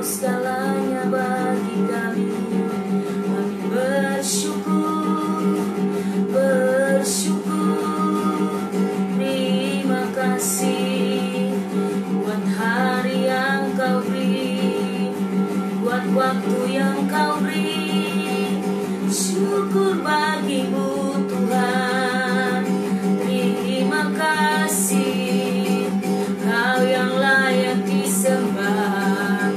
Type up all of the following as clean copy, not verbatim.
segalanya bagi kami. Kami bersyukur, terima kasih buat hari yang kau beri, buat waktu yang kau beri. Syukur bagimu Tuhan, terima kasih. Kau yang layak disembah,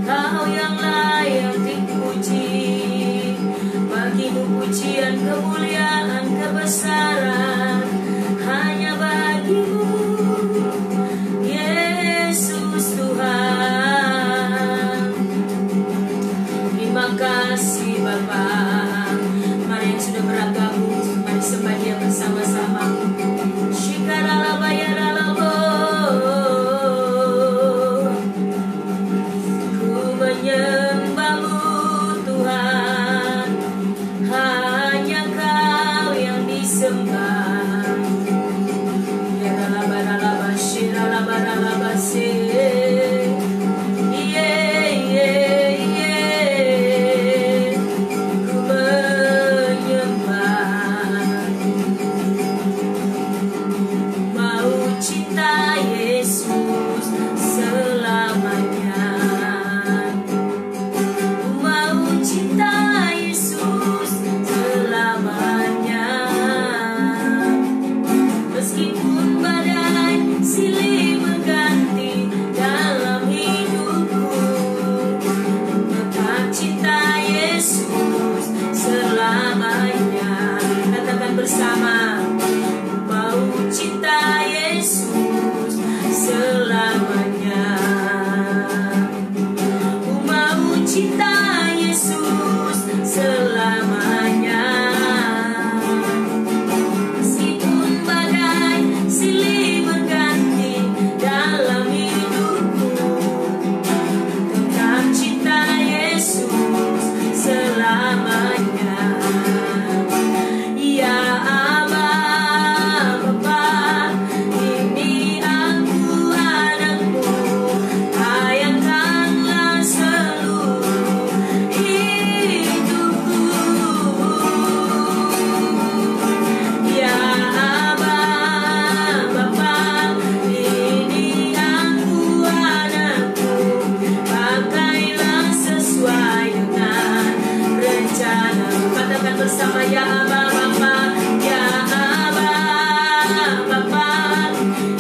Kau yang layak dipuji. Bagimu pujian, kemuliaan, kebesaran hanya bagimu, Yesus Tuhan. Terima kasih Bapa. Mari yang sudah bergabung, mari sembah Dia bersama-sama. Ku menyembahmu Tuhan, hanya Kau yang disembah. Ku menyembah, mau cinta Yesus selamanya, mau cinta Yesus selamanya. Meskipun badai silih berganti dalam hidupku, tetap cinta Yesus selamanya. Katakan bersama, mau cinta Yesus selamanya, mau cinta Yesus selamanya. Meskipun badai silih berganti dalam hidupku, tetap cinta Yesus selamanya. Ya Aba, Bapa, ini aku anakmu, sayangkanlah seluruh hidupku. Ya Aba, Bapa, ini aku anakmu, pakailah sesuai dengan rencana. Katakan bersama, ya Aba, Bapa, ya Aba, Bapa,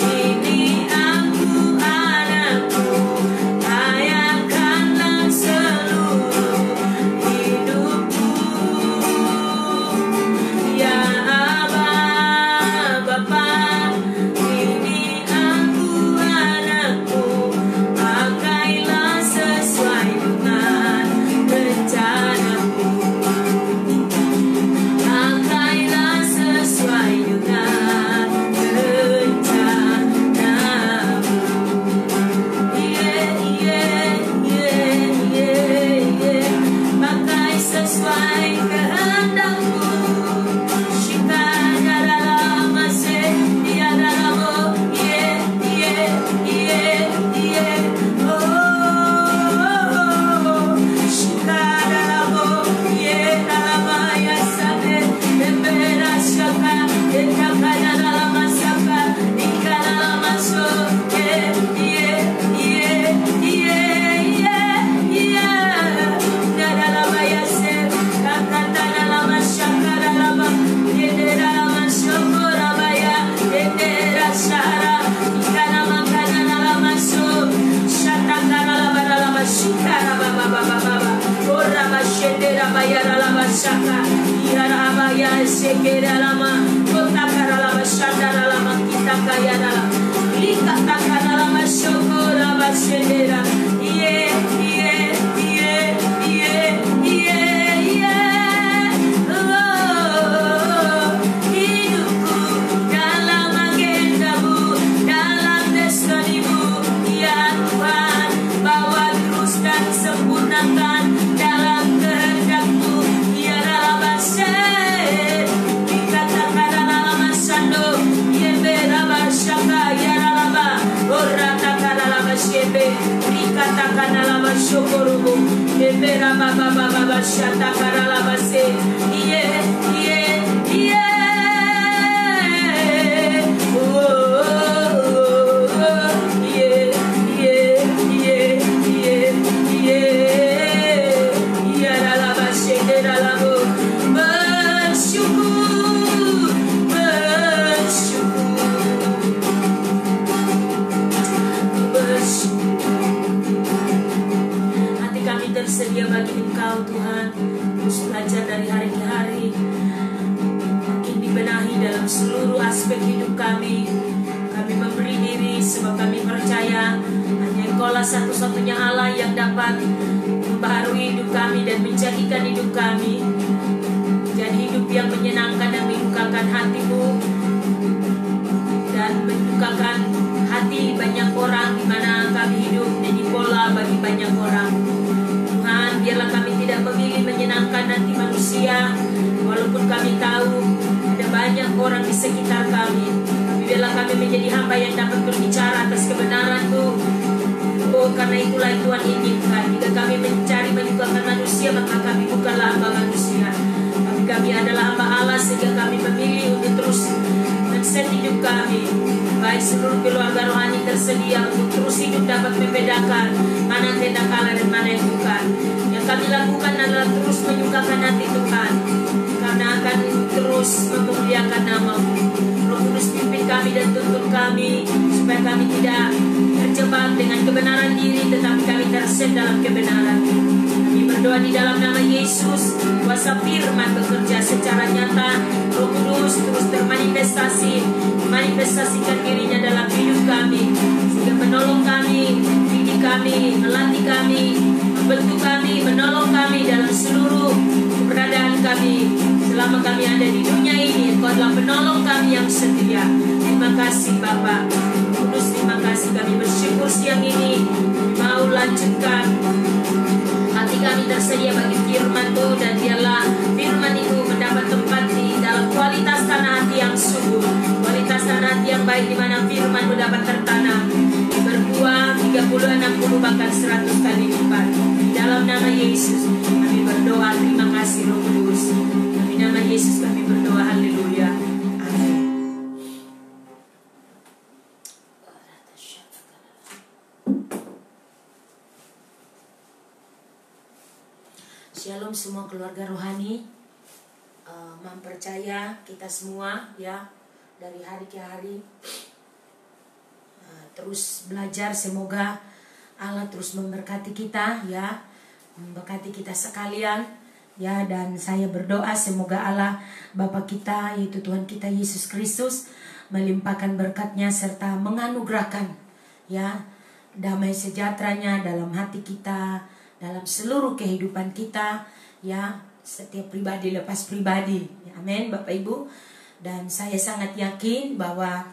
ini aku anakmu, sayangkanlah seluruh hidupku. Ya Aba, Bapa, ini aku anakmu, pakailah sesuai dengan rencanamu. Pakailah sesuai dengan rencanamu. Pakai sesuai kehendakmu. Shikana dalam masih dia dalam oh shikana dalam dalam ya sabe embera shaka etakana dalam masaka ikana dalam masuk dalam ya se kakata dalam shaka dalam dalam shokora baya endera shara ikana makana dalam masuk shataka dalam shikara baba baba baba ora bashendera baya dalam shaka yara baya shekera lama kota dalam shanda dalam kita kaya dalam likata dalam shokora bashendera hidupku dalam agendamu, dalam destinimu, ya Tuhan, bawa terus dan sempurnakan dalam kehendakmu, ya Rabase, dikatakan dalam asando, ya Berabashaka, ya Rabba, Orata Karalabashebe, dikatakan kanala bashokorobo ebera baba baba shata karala base tersedia bagi Engkau Tuhan, terus belajar dari hari ke hari, makin dibenahi dalam seluruh aspek hidup kami. Kami memberi diri sebab kami percaya hanya Engkau lah satu-satunya Allah yang dapat membaharui hidup kami dan menjadikan hidup kami menjadi hidup yang menyenangkan dan menyukakan hati-Mu dan menyukakan hati banyak orang di mana kami hidup menjadi pola bagi banyak orang. Tuhan, biarlah kami tidak memilih menyenangkan hati manusia, walaupun kami tahu ada banyak orang di sekitar kami. Tapi biarlah kami menjadi hamba yang dapat berbicara atas kebenaran-Mu. Oh, karena itulah Tuhan inginkan. Jika kami mencari menyukakan manusia, maka kami bukanlah hamba manusia, tapi kami adalah hamba Allah, sehingga kami memilih untuk terus men-set hidup kami. Baik seluruh keluarga rohani tersedia untuk terus hidup dapat membedakan mana yang tidak kalah dan mana yang bukan. Yang kami lakukan adalah terus menyukakan hati Tuhan, karena akan terus memuliakan nama-Mu. Roh Kudus pimpin kami dan tuntun kami, supaya kami tidak terjebak dengan kebenaran diri, tetapi kami terset dalam kebenaran. Kami berdoa di dalam nama Yesus, kuasa firman bekerja secara nyata. Roh Kudus terus manifestasikan dirinya dalam hidup kami, sehingga menolong kami, didik kami, melatih kami, membentuk kami, menolong kami dalam seluruh keberadaan kami. Selama kami ada di dunia ini, Engkau adalah penolong kami yang setia. Terima kasih Bapa Kudus, terima kasih. Kami bersyukur siang ini mau lanjutkan. Hati kami tersedia bagi firman-Mu, dan biarlah firman itu mendapat tempat di dalam kualitas tanah hati yang subur, kualitas tanah hati yang baik, di mana firman-Mu dapat tertanam, berbuah 30, 60, bahkan 100 kali lipat. Di dalam nama Yesus kami berdoa. Terima kasih Roh Kudus. Di nama Yesus kami berdoa. Haleluya. Amin. Shalom semua keluarga rohani. Mempercaya kita semua ya, dari hari ke hari terus belajar. Semoga Allah terus memberkati kita ya, memberkati kita sekalian ya. Dan saya berdoa semoga Allah Bapa kita, yaitu Tuhan kita Yesus Kristus, melimpahkan berkat-Nya serta menganugerahkan ya damai sejahtera-Nya dalam hati kita, dalam seluruh kehidupan kita ya, setiap pribadi lepas pribadi. Amin Bapak Ibu. Dan saya sangat yakin bahwa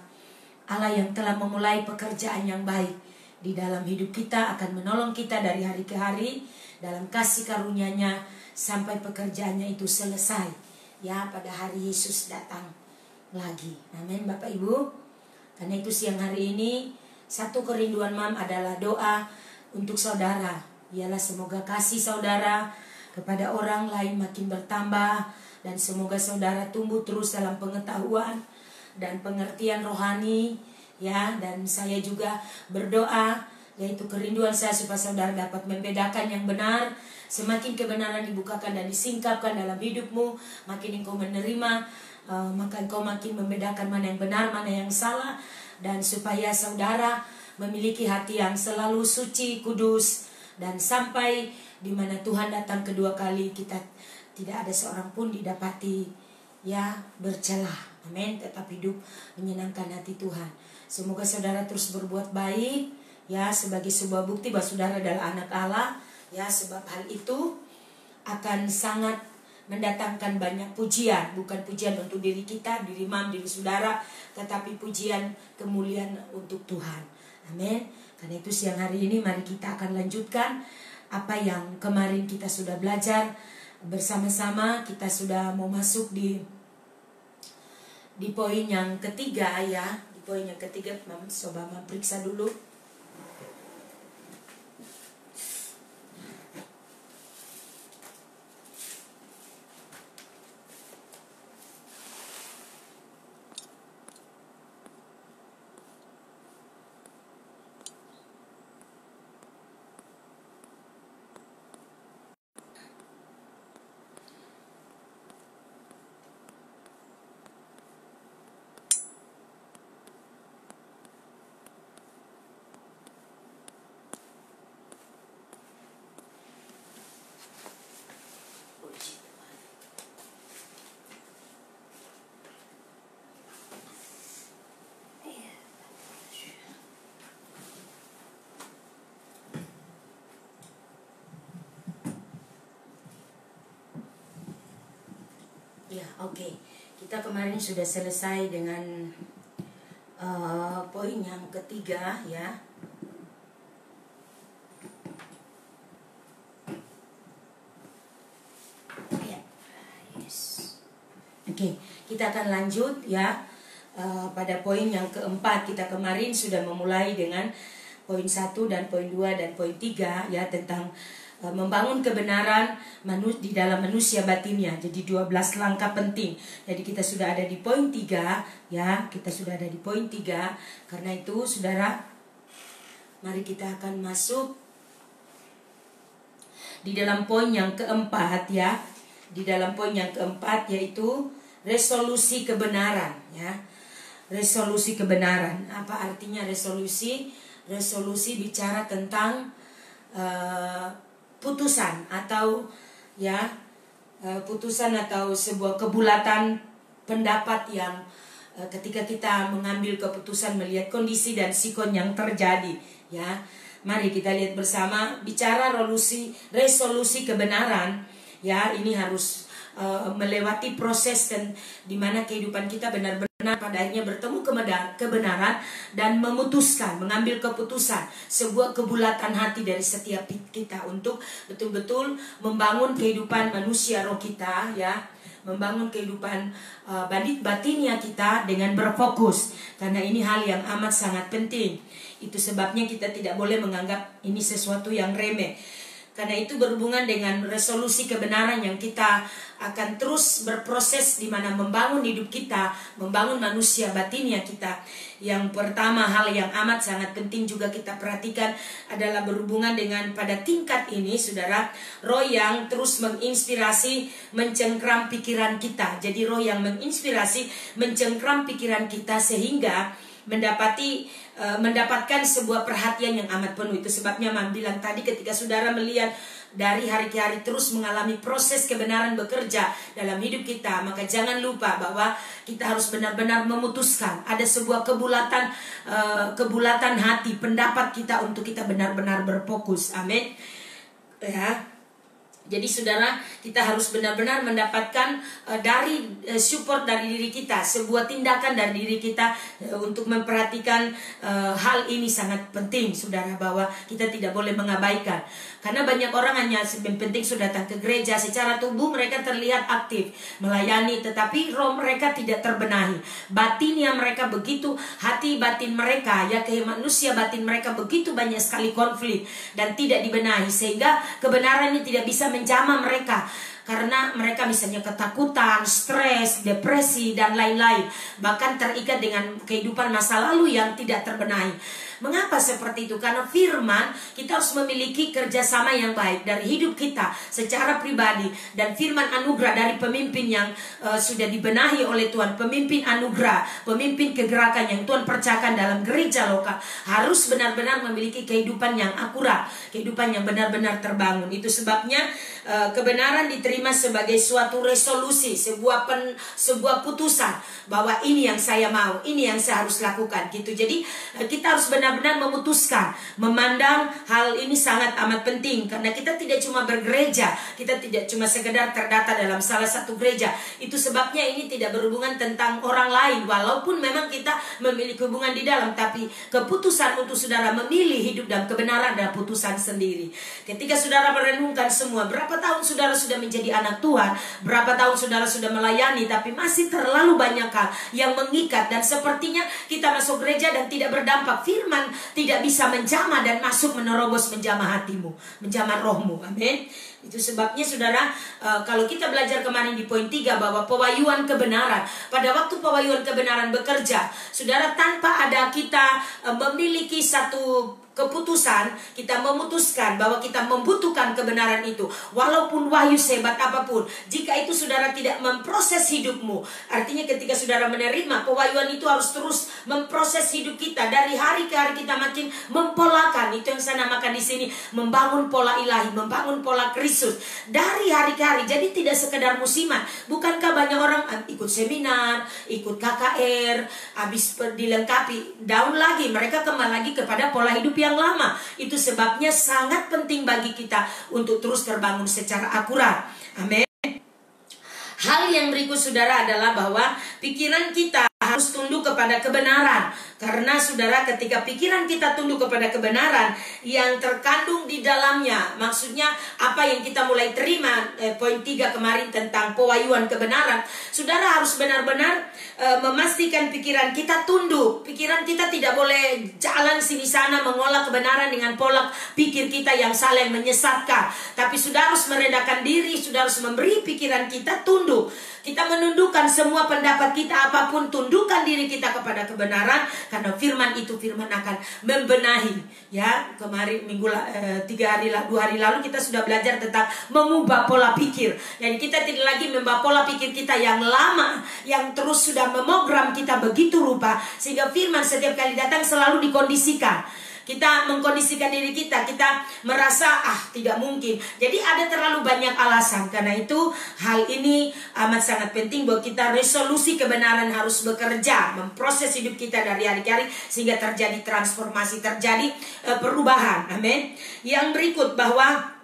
Allah yang telah memulai pekerjaan yang baik di dalam hidup kita akan menolong kita dari hari ke hari dalam kasih karunia-Nya sampai pekerjaannya itu selesai ya, pada hari Yesus datang lagi. Amin Bapak Ibu. Karena itu siang hari ini satu kerinduan Mam adalah doa untuk saudara, ialah semoga kasih saudara kepada orang lain makin bertambah, dan semoga saudara tumbuh terus dalam pengetahuan dan pengertian rohani ya. Dan saya juga berdoa, yaitu kerinduan saya supaya saudara dapat membedakan yang benar. Semakin kebenaran dibukakan dan disingkapkan dalam hidupmu, makin engkau menerima, maka engkau makin membedakan mana yang benar, mana yang salah. Dan supaya saudara memiliki hati yang selalu suci, kudus, dan sampai di mana Tuhan datang kedua kali, kita tidak ada seorang pun didapati ya bercelah. Amin. Tetap hidup menyenangkan hati Tuhan. Semoga saudara terus berbuat baik ya, sebagai sebuah bukti bahwa saudara adalah anak Allah ya. Sebab hal itu akan sangat mendatangkan banyak pujian, bukan pujian untuk diri kita, diri Mam, diri saudara, tetapi pujian kemuliaan untuk Tuhan. Amin. Karena itu siang hari ini mari kita akan lanjutkan apa yang kemarin kita sudah belajar bersama-sama. Kita sudah mau masuk di poin yang ketiga ya. Di poin yang ketiga, coba periksa dulu. Oke, kita kemarin sudah selesai dengan poin yang ketiga ya. Oke, kita akan lanjut ya pada poin yang keempat. Kita kemarin sudah memulai dengan poin 1 dan poin 2 dan poin 3 ya, tentang membangun kebenaran di dalam manusia batinnya. Jadi 12 langkah penting. Jadi kita sudah ada di poin 3 ya, kita sudah ada di poin 3. Karena itu saudara, mari kita akan masuk di dalam poin yang keempat ya. Di dalam poin yang keempat, yaitu resolusi kebenaran ya. Resolusi kebenaran. Apa artinya resolusi? Resolusi bicara tentang putusan atau ya putusan atau sebuah kebulatan pendapat yang ketika kita mengambil keputusan melihat kondisi dan sikon yang terjadi ya. Mari kita lihat bersama bicara resolusi kebenaran ya. Ini harus melewati proses dan di mana kehidupan kita benar-benar pada akhirnya bertemu kebenaran dan memutuskan, mengambil keputusan, sebuah kebulatan hati dari setiap kita untuk betul-betul membangun kehidupan manusia roh kita ya, membangun kehidupan batinnya kita dengan berfokus, karena ini hal yang amat sangat penting. Itu sebabnya kita tidak boleh menganggap ini sesuatu yang remeh. Karena itu berhubungan dengan resolusi kebenaran yang kita akan terus berproses di mana membangun hidup kita, membangun manusia batinnya kita. Yang pertama, hal yang amat sangat penting juga kita perhatikan adalah berhubungan dengan pada tingkat ini, saudara, roh yang terus menginspirasi, mencengkram pikiran kita. Jadi roh yang menginspirasi, mencengkram pikiran kita sehingga mendapatkan sebuah perhatian yang amat penuh. Itu sebabnya Mam bilang tadi, ketika saudara melihat dari hari ke hari terus mengalami proses kebenaran bekerja dalam hidup kita, maka jangan lupa bahwa kita harus benar-benar memutuskan. Ada sebuah kebulatan hati, pendapat kita untuk kita benar-benar berfokus. Amin ya. Jadi saudara, kita harus benar-benar mendapatkan support dari diri kita, sebuah tindakan dari diri kita untuk memperhatikan hal ini sangat penting, saudara, bahwa kita tidak boleh mengabaikan. Karena banyak orang hanya penting sudah datang ke gereja, secara tubuh mereka terlihat aktif melayani, tetapi roh mereka tidak terbenahi. Batinnya mereka begitu, hati batin mereka ya, manusia batin mereka begitu banyak sekali konflik dan tidak dibenahi, sehingga kebenaran ini tidak bisa menjamah mereka. Karena mereka misalnya ketakutan, stres, depresi, dan lain-lain. Bahkan terikat dengan kehidupan masa lalu yang tidak terbenahi. Mengapa seperti itu? Karena firman, kita harus memiliki kerjasama yang baik dari hidup kita secara pribadi, dan firman anugerah dari pemimpin yang sudah dibenahi oleh Tuhan, pemimpin anugerah, pemimpin kegerakan yang Tuhan percayakan dalam gereja lokal, harus benar-benar memiliki kehidupan yang akurat, kehidupan yang benar-benar terbangun. Itu sebabnya kebenaran diterima sebagai suatu resolusi, sebuah putusan bahwa ini yang saya mau, ini yang saya harus lakukan gitu. Jadi kita harus benar-benar memutuskan, memandang hal ini sangat amat penting, karena kita tidak cuma bergereja, kita tidak cuma sekedar terdata dalam salah satu gereja. Itu sebabnya ini tidak berhubungan tentang orang lain, walaupun memang kita memiliki hubungan di dalam, tapi keputusan untuk saudara memilih hidup dalam kebenaran adalah putusan sendiri. Ketika saudara merenungkan semua, berapa tahun saudara sudah menjadi anak Tuhan, berapa tahun saudara sudah melayani, tapi masih terlalu banyak hal yang mengikat, dan sepertinya kita masuk gereja dan tidak berdampak. Firman tidak bisa menjamah dan masuk menerobos, menjamah hatimu, menjamah rohmu. Amin. Itu sebabnya saudara, kalau kita belajar kemarin di poin 3 bahwa pewahyuan kebenaran, pada waktu pewahyuan kebenaran bekerja, saudara, tanpa ada kita memiliki satu keputusan, kita memutuskan bahwa kita membutuhkan kebenaran itu, walaupun wahyu sehebat apapun, jika itu saudara tidak memproses hidupmu, artinya ketika saudara menerima pewahyuan itu harus terus memproses hidup kita dari hari ke hari, kita makin mempolakan. Itu yang saya namakan di sini membangun pola ilahi, membangun pola Kristus dari hari ke hari. Jadi tidak sekedar musiman. Bukankah banyak orang ikut seminar, ikut KKR, habis dilengkapi daun lagi, mereka kembali lagi kepada pola hidup yang lama. Itu sebabnya sangat penting bagi kita untuk terus terbangun secara akurat. Amin. Hal yang berikut saudara adalah bahwa pikiran kita harus tunduk kepada kebenaran. Karena saudara, ketika pikiran kita tunduk kepada kebenaran yang terkandung di dalamnya, maksudnya apa yang kita mulai terima, poin 3 kemarin tentang pewahyuan kebenaran, saudara harus benar-benar memastikan pikiran kita tunduk. Pikiran kita tidak boleh jalan sini sana mengolah kebenaran dengan pola pikir kita yang salah, yang menyesatkan. Tapi saudara harus merendahkan diri, saudara harus memberi pikiran kita tunduk. Kita menundukkan semua pendapat kita apapun, tundukkan diri kita kepada kebenaran, karena firman itu, firman akan membenahi. Ya, kemarin 2 hari lalu kita sudah belajar tentang mengubah pola pikir. Jadi kita tidak lagi membawa pola pikir kita yang lama, yang terus sudah memogram kita begitu rupa, sehingga firman setiap kali datang selalu dikondisikan. Kita mengkondisikan diri kita merasa tidak mungkin. Jadi ada terlalu banyak alasan. Karena itu hal ini amat sangat penting bahwa kita resolusi kebenaran harus bekerja, memproses hidup kita dari hari ke hari sehingga terjadi transformasi, terjadi perubahan. Amin. Yang berikut bahwa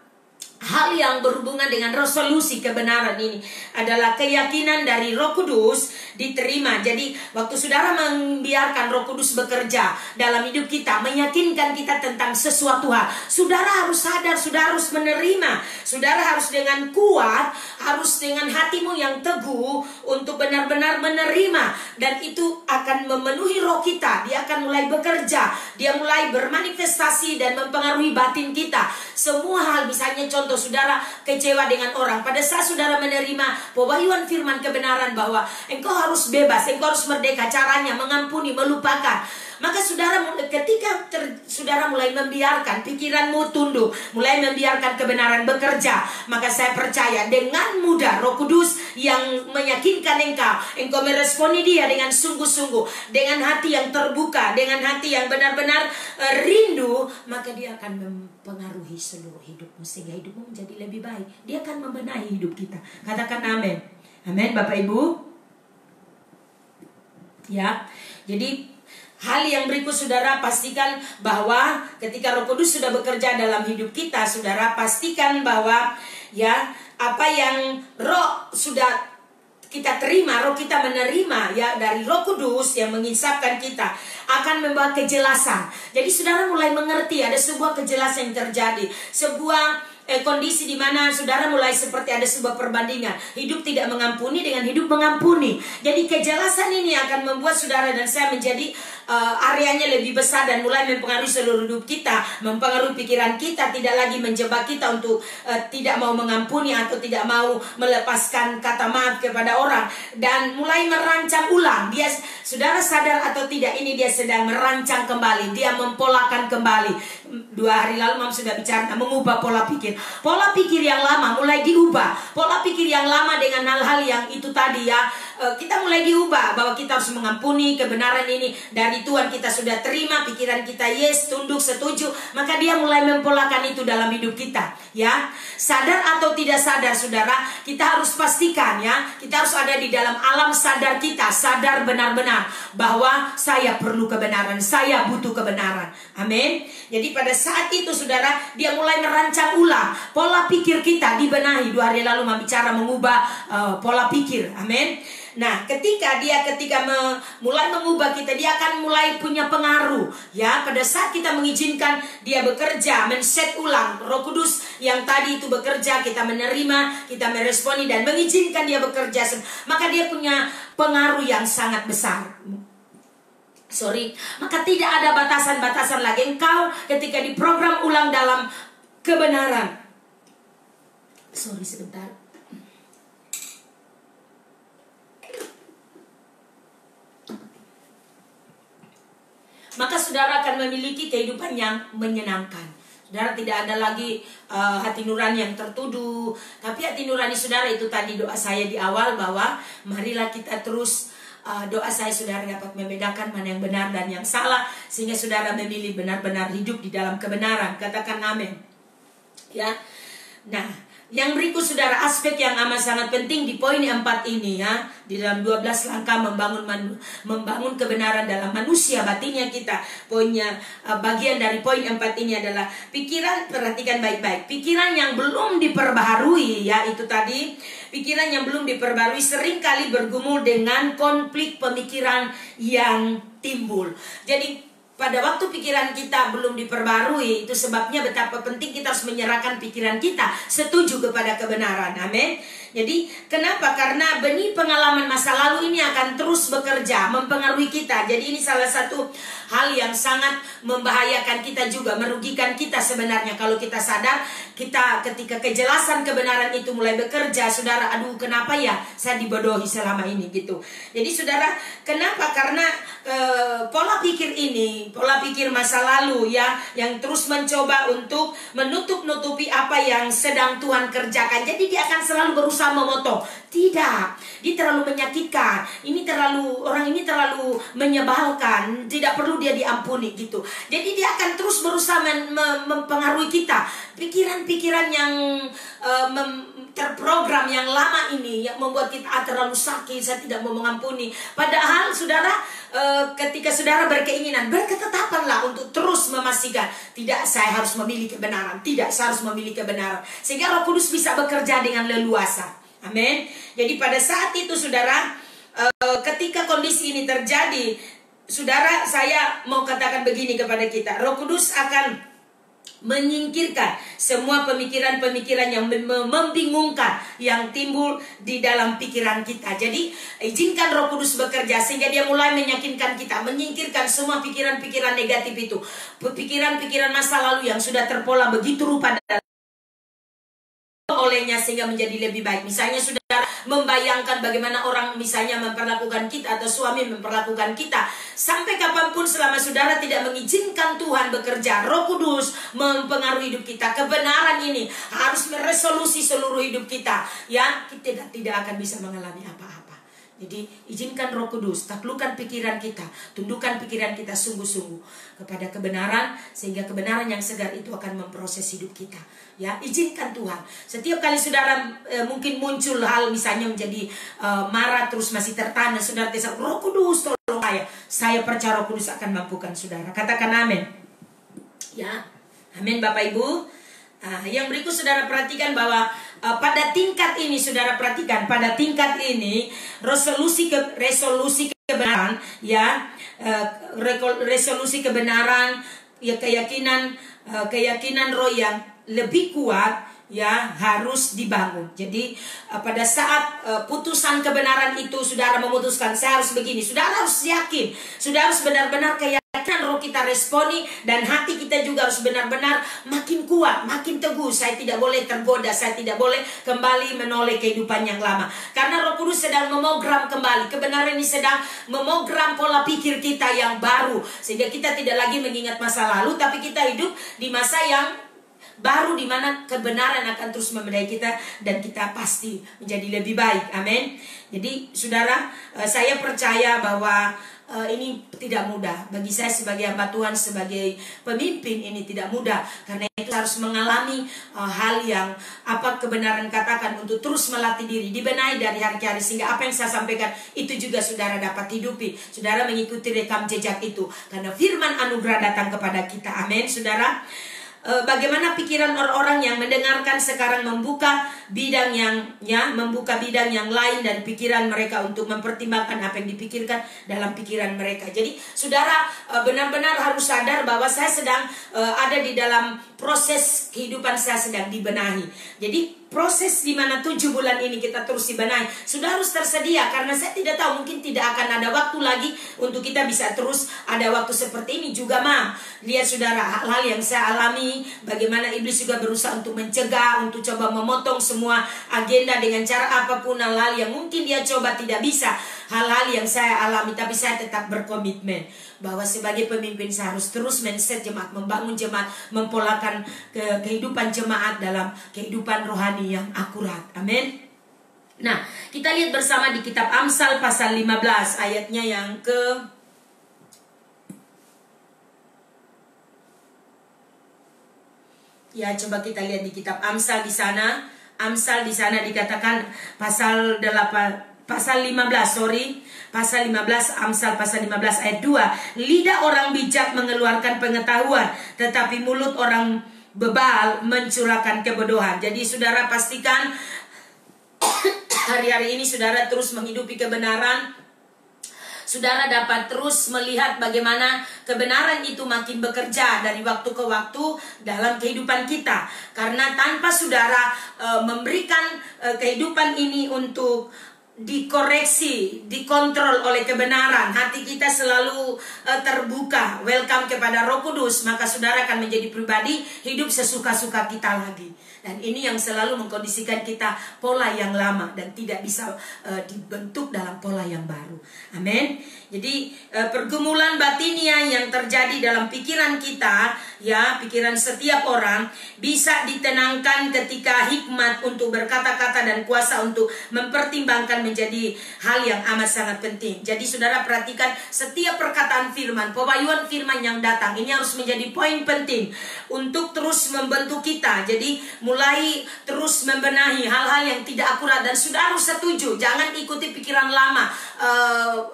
hal yang berhubungan dengan resolusi kebenaran ini adalah keyakinan dari Roh Kudus diterima. Jadi waktu saudara membiarkan Roh Kudus bekerja dalam hidup kita, meyakinkan kita tentang sesuatu hal, saudara harus sadar, saudara harus menerima. Saudara harus dengan kuat, harus dengan hatimu yang teguh untuk benar-benar menerima. Dan itu akan memenuhi roh kita. Dia akan mulai bekerja, dia mulai bermanifestasi dan mempengaruhi batin kita. Semua hal, misalnya contoh saudara kecewa dengan orang, pada saat saudara menerima pewahyuan firman kebenaran bahwa engkau harus bebas, engkau harus merdeka, caranya mengampuni, melupakan, maka saudara ketika saudara mulai membiarkan pikiranmu tunduk, mulai membiarkan kebenaran bekerja, maka saya percaya dengan mudah Roh Kudus yang meyakinkan engkau meresponi dia dengan sungguh-sungguh, dengan hati yang terbuka, dengan hati yang benar-benar rindu, maka dia akan mempengaruhi seluruh hidupmu sehingga hidupmu menjadi lebih baik. Dia akan membenahi hidup kita. Katakan amin. Amin Bapak Ibu. Ya. Jadi hal yang berikut saudara pastikan bahwa ketika Roh Kudus sudah bekerja dalam hidup kita, saudara pastikan bahwa ya apa yang Roh sudah kita terima, Roh kita menerima ya dari Roh Kudus yang mengisapkan kita akan membawa kejelasan. Jadi saudara mulai mengerti ada sebuah kejelasan yang terjadi, sebuah kondisi di mana saudara mulai seperti ada sebuah perbandingan hidup tidak mengampuni dengan hidup mengampuni. Jadi kejelasan ini akan membuat saudara dan saya menjadi areanya lebih besar dan mulai mempengaruhi seluruh hidup kita, mempengaruhi pikiran kita, tidak lagi menjebak kita untuk tidak mau mengampuni atau tidak mau melepaskan kata maaf kepada orang, dan mulai merancang ulang. Dia, saudara sadar atau tidak, ini dia sedang merancang kembali, dia mempolakan kembali. 2 hari lalu Mam sudah bicara mengubah pola pikir. Pola pikir yang lama mulai diubah. Pola pikir yang lama dengan hal-hal yang itu tadi ya, kita mulai diubah bahwa kita harus mengampuni. Kebenaran ini dari Tuhan kita sudah terima, pikiran kita yes, tunduk, setuju, maka dia mulai mempolakan itu dalam hidup kita ya. Sadar atau tidak sadar saudara, kita harus pastikan ya, kita harus ada di dalam alam sadar kita, sadar benar-benar bahwa saya perlu kebenaran, saya butuh kebenaran. Amin. Jadi pada saat itu saudara, dia mulai merancang ulang pola pikir kita, dibenahi. 2 hari lalu bicara mengubah pola pikir. Amin. Nah, ketika mulai mengubah kita, dia akan mulai punya pengaruh ya. Pada saat kita mengizinkan dia bekerja, men-set ulang Roh Kudus yang tadi itu bekerja, kita menerima, kita meresponi dan mengizinkan dia bekerja, maka dia punya pengaruh yang sangat besar. Maka tidak ada batasan-batasan lagi. Engkau ketika diprogram ulang dalam kebenaran. Sebentar. Maka saudara akan memiliki kehidupan yang menyenangkan. Saudara tidak ada lagi hati nurani yang tertuduh. Tapi hati nurani saudara itu tadi doa saya di awal bahwa marilah kita terus doa saya saudara dapat membedakan mana yang benar dan yang salah, sehingga saudara memilih benar-benar hidup di dalam kebenaran. Katakan amin. Ya. Nah, Yang berikut saudara, aspek yang amat sangat penting di poin 4 ini ya. Di dalam 12 langkah membangun kebenaran dalam manusia batinnya kita. Poinnya bagian dari poin 4 ini adalah pikiran, perhatikan baik-baik. Pikiran yang belum diperbaharui ya, itu tadi. Pikiran yang belum diperbarui seringkali bergumul dengan konflik pemikiran yang timbul. Jadi pada waktu pikiran kita belum diperbarui, itu sebabnya betapa penting kita harus menyerahkan pikiran kita setuju kepada kebenaran. Amin. Jadi kenapa? Karena benih pengalaman masa lalu ini akan terus bekerja, mempengaruhi kita. Jadi ini salah satu hal yang sangat membahayakan kita juga, merugikan kita sebenarnya. Kalau kita sadar, kita ketika kejelasan kebenaran itu mulai bekerja, saudara, aduh kenapa ya saya dibodohi selama ini gitu. Jadi saudara, kenapa? Karena pola pikir ini, pola pikir masa lalu ya, yang terus mencoba untuk menutup-nutupi apa yang sedang Tuhan kerjakan. Jadi dia akan selalu berusaha memotong. Tidak, dia terlalu menyakitkan. Orang ini terlalu menyebalkan. Tidak perlu dia diampuni gitu. Jadi dia akan terus berusaha mempengaruhi kita. Pikiran-pikiran yang terprogram yang lama ini yang membuat kita terlalu sakit, saya tidak mau mengampuni. Padahal saudara, ketika saudara berkeinginan, berketetapanlah untuk terus memastikan, tidak, saya harus memilih kebenaran, tidak, saya harus memilih kebenaran, sehingga Roh Kudus bisa bekerja dengan leluasa. Amin. Jadi pada saat itu saudara, ketika kondisi ini terjadi, saudara, saya mau katakan begini kepada kita, Roh Kudus akan menyingkirkan semua pemikiran-pemikiran yang membingungkan yang timbul di dalam pikiran kita. Jadi izinkan Roh Kudus bekerja sehingga dia mulai meyakinkan kita, menyingkirkan semua pikiran-pikiran negatif itu, pikiran-pikiran masa lalu yang sudah terpola begitu rupa olehnya sehingga menjadi lebih baik. Misalnya saudara membayangkan bagaimana orang misalnya memperlakukan kita atau suami memperlakukan kita, sampai kapanpun selama saudara tidak mengizinkan Tuhan bekerja, Roh Kudus mempengaruhi hidup kita, kebenaran ini harus meresolusi seluruh hidup kita ya, kita tidak akan bisa mengalami apa-apa. Jadi izinkan Roh Kudus taklukkan pikiran kita, tundukkan pikiran kita sungguh-sungguh kepada kebenaran, sehingga kebenaran yang segar itu akan memproses hidup kita. Ya, izinkan Tuhan. Setiap kali saudara mungkin muncul hal misalnya menjadi marah terus masih tertanya, saudara tesak, Roh Kudus tolong saya percaya Roh Kudus akan mampukan saudara. Katakan amin. Ya, amin Bapak Ibu. Yang berikut saudara perhatikan bahwa pada tingkat ini, saudara perhatikan, pada tingkat ini resolusi kebenaran ya, resolusi kebenaran ya, keyakinan roh yang lebih kuat ya harus dibangun. Jadi pada saat putusan kebenaran itu saudara memutuskan saya harus begini, saudara harus yakin, saudara harus benar-benar keyakinan roh kita responi, dan hati kita juga harus benar-benar makin kuat, makin teguh. Saya tidak boleh tergoda, saya tidak boleh kembali menoleh kehidupan yang lama, karena Roh Kudus sedang memogram kembali kebenaran ini, sedang memogram pola pikir kita yang baru, sehingga kita tidak lagi mengingat masa lalu, tapi kita hidup di masa yang baru, di mana kebenaran akan terus memberdayai kita dan kita pasti menjadi lebih baik. Amin. Jadi saudara, saya percaya bahwa ini tidak mudah bagi saya sebagai hamba Tuhan, sebagai pemimpin. Ini tidak mudah, karena itu harus mengalami hal yang apa kebenaran katakan, untuk terus melatih diri, dibenahi dari hari ke hari, sehingga apa yang saya sampaikan itu juga saudara dapat hidupi. Saudara mengikuti rekam jejak itu, karena firman anugerah datang kepada kita. Amin saudara. Bagaimana pikiran orang-orang yang mendengarkan sekarang membuka bidang yang lain dari pikiran mereka untuk mempertimbangkan apa yang dipikirkan dalam pikiran mereka. Jadi saudara benar-benar harus sadar bahwa saya sedang ada di dalam proses kehidupan, saya sedang dibenahi. Jadi proses di mana 7 bulan ini kita terus dibenahi, sudah harus tersedia, karena saya tidak tahu, mungkin tidak akan ada waktu lagi untuk kita bisa terus ada waktu seperti ini juga. Lihat saudara, hal-hal yang saya alami, bagaimana iblis juga berusaha untuk mencegah, untuk coba memotong semua agenda dengan cara apapun, hal-hal yang mungkin dia coba tidak bisa, hal-hal yang saya alami, tapi saya tetap berkomitmen bahwa sebagai pemimpin saya harus terus men-set jemaat, membangun jemaat, mempolakan kehidupan jemaat dalam kehidupan rohani yang akurat. Amin. Nah, kita lihat bersama di kitab Amsal pasal 15 ayatnya yang coba kita lihat di kitab Amsal di sana Amsal di sana dikatakan pasal 15, Amsal pasal 15 ayat 2. Lidah orang bijak mengeluarkan pengetahuan, tetapi mulut orang bebal mencurahkan kebodohan. Jadi saudara pastikan hari-hari ini saudara terus menghidupi kebenaran. Saudara dapat terus melihat bagaimana kebenaran itu makin bekerja dari waktu ke waktu dalam kehidupan kita. Karena tanpa saudara memberikan kehidupan ini untuk dikoreksi, dikontrol oleh kebenaran, hati kita selalu terbuka, welcome kepada Roh Kudus, maka saudara akan menjadi pribadi hidup sesuka-suka kita lagi. Dan ini yang selalu mengkondisikan kita pola yang lama dan tidak bisa dibentuk dalam pola yang baru. Amin. Jadi pergumulan batinia yang terjadi dalam pikiran kita, ya, pikiran setiap orang bisa ditenangkan ketika hikmat untuk berkata-kata dan kuasa untuk mempertimbangkan menjadi hal yang amat sangat penting. Jadi saudara perhatikan setiap perkataan firman, pewahyuan firman yang datang ini harus menjadi poin penting untuk terus membentuk kita. Jadi mulai terus membenahi hal-hal yang tidak akurat, dan saudara harus setuju, jangan ikuti pikiran lama,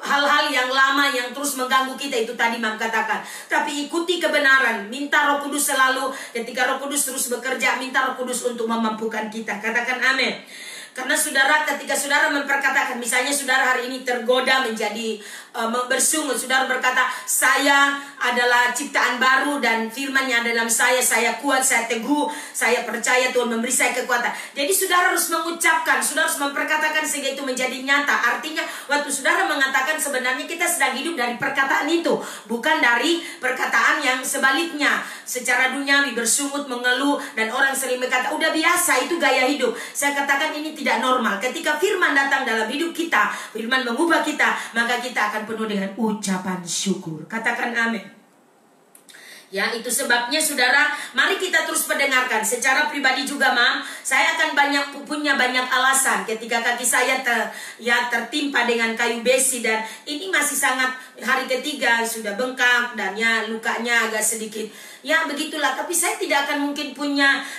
hal-hal yang lama yang terus mengganggu kita, itu tadi Mam katakan. Tapi ikuti kebenaran, minta Roh Kudus selalu, ketika Roh Kudus terus bekerja, minta Roh Kudus untuk memampukan kita. Katakan amin. Karena saudara, ketika saudara memperkatakan, misalnya saudara hari ini tergoda menjadi bersungut, saudara berkata, saya adalah ciptaan baru dan firman-Nya ada dalam saya kuat, saya teguh, saya percaya Tuhan memberi saya kekuatan. Jadi saudara harus mengucapkan, saudara harus memperkatakan sehingga itu menjadi nyata. Artinya waktu saudara mengatakan, sebenarnya kita sedang hidup dari perkataan itu, bukan dari perkataan yang sebaliknya. Secara duniawi bersungut, mengeluh, dan orang sering berkata, udah biasa, itu gaya hidup. Saya katakan ini tidak normal. Ketika firman datang dalam hidup kita, firman mengubah kita, maka kita akan penuh dengan ucapan syukur. Katakan amin. Ya, itu sebabnya saudara, mari kita terus mendengarkan. Secara pribadi juga, Mam, saya akan punya banyak alasan ketika kaki saya tertimpa dengan kayu besi, dan ini masih sangat hari ketiga, sudah bengkak dan ya lukanya agak sedikit. Ya begitulah, tapi saya tidak akan mungkin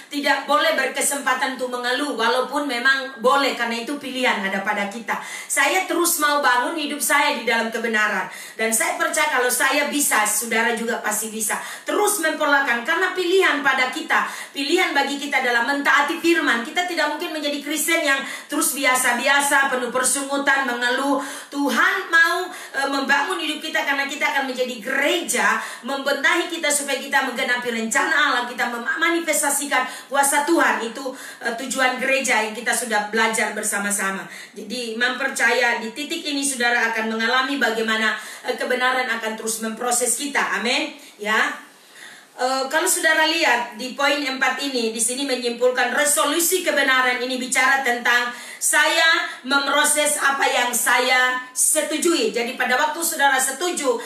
tidak boleh berkesempatan untuk mengeluh, walaupun memang boleh, karena itu pilihan ada pada kita. Saya terus mau bangun hidup saya di dalam kebenaran, dan saya percaya kalau saya bisa, saudara juga pasti bisa. Terus mempolakan, karena pilihan pada kita, pilihan bagi kita dalam mentaati firman. Kita tidak mungkin menjadi Kristen yang terus biasa-biasa, penuh persungutan, mengeluh. Tuhan mau membangun hidup kita, karena kita akan menjadi gereja, membenahi kita supaya kita menggenapi rencana Allah, kita memanifestasikan kuasa Tuhan. Itu tujuan gereja yang kita sudah belajar bersama-sama. Jadi mempercaya di titik ini saudara akan mengalami bagaimana kebenaran akan terus memproses kita. Amin. Ya. Kalau saudara lihat di poin 4 ini, di sini menyimpulkan resolusi kebenaran ini bicara tentang saya memproses apa yang saya setujui. Jadi pada waktu saudara setuju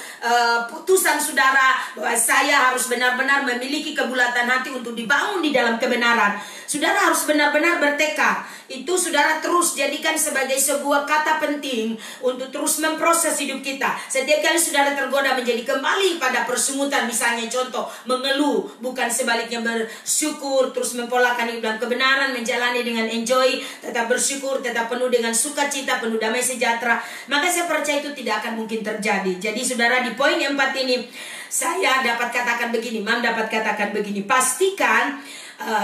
putusan saudara bahwa saya harus benar-benar memiliki kebulatan hati untuk dibangun di dalam kebenaran, saudara harus benar-benar bertekad. Itu saudara terus jadikan sebagai sebuah kata penting untuk terus memproses hidup kita. Setiap kali saudara tergoda menjadi kembali pada persungutan, misalnya contoh mengeluh, bukan sebaliknya bersyukur, terus mempolakan hidup dalam kebenaran, menjalani dengan enjoy, tetap bersyukur, tetap penuh dengan sukacita, penuh damai sejahtera, maka saya percaya itu tidak akan mungkin terjadi. Jadi saudara, di poin 4 ini saya dapat katakan begini, Mam dapat katakan begini, pastikan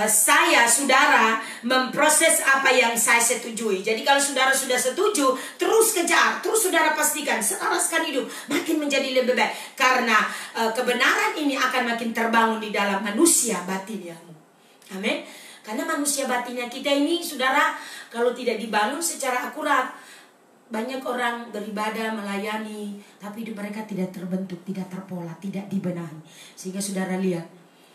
saya, saudara, memproses apa yang saya setujui. Jadi kalau saudara sudah setuju, terus kejar, terus saudara pastikan, selaraskan hidup, makin menjadi lebih baik. Karena kebenaran ini akan makin terbangun di dalam manusia batinmu. Amin. Karena manusia batinnya kita ini, saudara, kalau tidak dibangun secara akurat, banyak orang beribadah, melayani, tapi hidup mereka tidak terbentuk, tidak terpola, tidak dibenahi. Sehingga saudara lihat,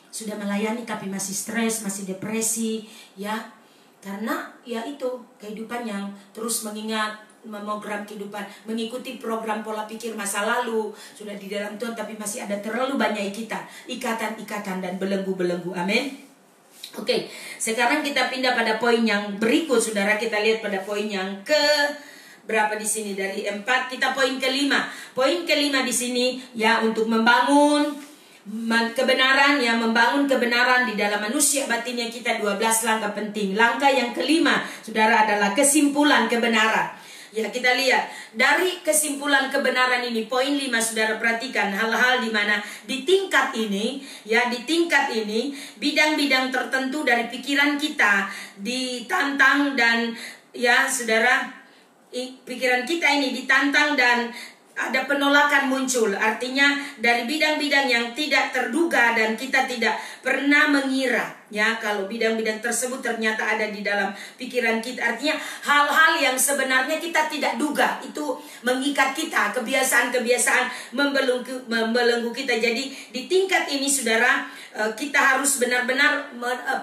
sudah melayani tapi masih stres, masih depresi, ya. Karena ya itu kehidupan yang terus mengingat memogram kehidupan, mengikuti program pola pikir masa lalu, sudah di dalam Tuhan tapi masih ada terlalu banyak ikatan dan belenggu-belenggu. Amin. Oke, sekarang kita pindah pada poin yang berikut, saudara. Kita lihat pada poin yang berapa di sini, dari 4 kita poin kelima. Poin kelima di sini ya, untuk membangun kebenaran, yang membangun kebenaran di dalam manusia batinnya kita. 12 langkah penting. Langkah yang kelima, saudara, adalah kesimpulan kebenaran. Ya, kita lihat dari kesimpulan kebenaran ini, poin 5, saudara perhatikan hal-hal di mana di tingkat ini, ya, di tingkat ini bidang-bidang tertentu dari pikiran kita ditantang dan, ya, saudara, pikiran kita ini ditantang dan ada penolakan muncul. Artinya dari bidang-bidang yang tidak terduga dan kita tidak pernah mengira, ya, kalau bidang-bidang tersebut ternyata ada di dalam pikiran kita. Artinya hal-hal yang sebenarnya kita tidak duga itu mengikat kita, kebiasaan-kebiasaan membelenggu kita. Jadi di tingkat ini, saudara, kita harus benar-benar,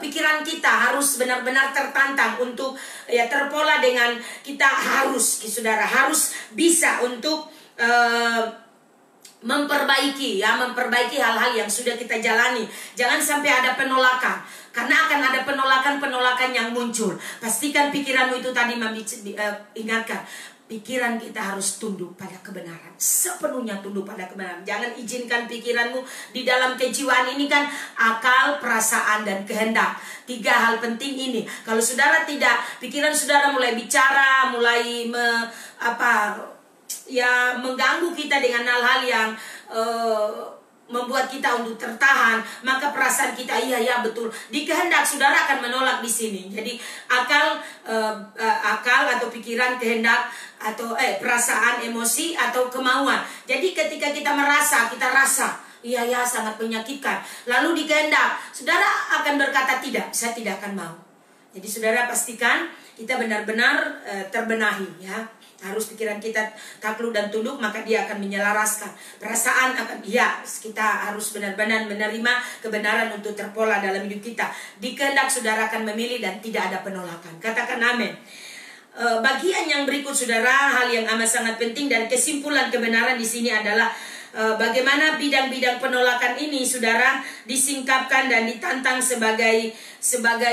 pikiran kita harus benar-benar tertantang untuk, ya, terpola dengan kita harus, saudara, harus bisa untuk memperbaiki hal-hal yang sudah kita jalani. Jangan sampai ada penolakan, karena akan ada penolakan yang muncul. Pastikan pikiranmu itu tadi ingatkan, pikiran kita harus tunduk pada kebenaran, sepenuhnya tunduk pada kebenaran. Jangan izinkan pikiranmu di dalam kejiwaan ini kan akal, perasaan, dan kehendak. 3 hal penting ini. Kalau saudara tidak, pikiran saudara mulai bicara, mulai mengganggu kita dengan hal-hal yang membuat kita untuk tertahan, maka perasaan kita, iya betul, di kehendak, saudara akan menolak di sini. Jadi akal atau pikiran, kehendak atau perasaan, emosi atau kemauan. Jadi ketika kita rasa iya sangat menyakitkan, lalu di kehendak saudara akan berkata tidak, saya tidak akan mau. Jadi saudara pastikan kita benar-benar terbenahi, ya. Harus pikiran kita takluk dan tunduk, maka dia akan menyelaraskan. Perasaan akan, ya, kita harus benar-benar menerima kebenaran untuk terpola dalam hidup kita. Di kehendak saudara akan memilih dan tidak ada penolakan. Katakan amin. Bagian yang berikut, saudara, hal yang amat sangat penting dan kesimpulan kebenaran di sini adalah bagaimana bidang-bidang penolakan ini, saudara, disingkapkan dan ditantang sebagai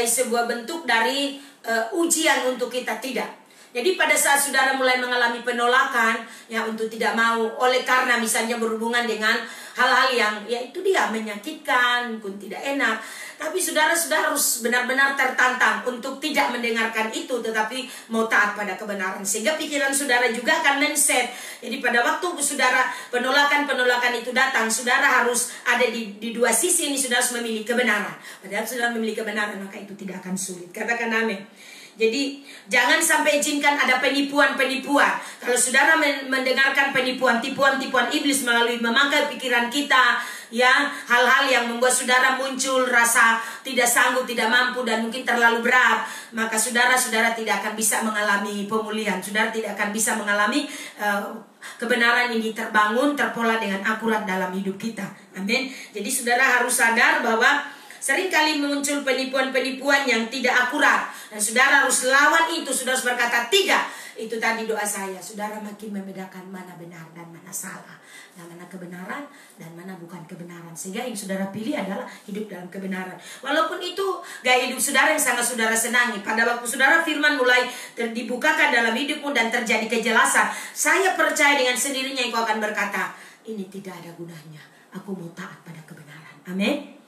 sebuah bentuk dari ujian untuk kita. Tidak. Jadi pada saat saudara mulai mengalami penolakan, ya, untuk tidak mau, oleh karena misalnya berhubungan dengan hal-hal yang, ya, itu dia menyakitkan, pun tidak enak, tapi saudara harus benar-benar tertantang untuk tidak mendengarkan itu, tetapi mau taat pada kebenaran. Sehingga pikiran saudara juga akan mindset. Jadi pada waktu saudara penolakan itu datang, saudara harus ada di 2 sisi ini. Saudara harus memilih kebenaran. Padahal saudara memilih kebenaran, maka itu tidak akan sulit. Katakan amin. Jadi jangan sampai izinkan ada penipuan-penipuan. Kalau saudara mendengarkan tipuan-tipuan iblis melalui memakai pikiran kita, ya, hal-hal yang membuat saudara muncul rasa tidak sanggup, tidak mampu, dan mungkin terlalu berat, maka saudara tidak akan bisa mengalami pemulihan. Saudara tidak akan bisa mengalami kebenaran ini terbangun, terpola dengan akurat dalam hidup kita. Amin. Jadi saudara harus sadar bahwa seringkali muncul penipuan-penipuan yang tidak akurat, dan saudara harus lawan itu. Saudara harus berkata tidak. Itu tadi doa saya. Saudara makin membedakan mana benar dan mana salah, dan mana kebenaran dan mana bukan kebenaran. Sehingga yang saudara pilih adalah hidup dalam kebenaran. Walaupun itu gaya hidup saudara yang sangat saudara senangi. Pada waktu saudara firman mulai dibukakan dalam hidupmu dan terjadi kejelasan, saya percaya dengan sendirinya engkau akan berkata, ini tidak ada gunanya, aku mau taat pada kebenaran. Amin.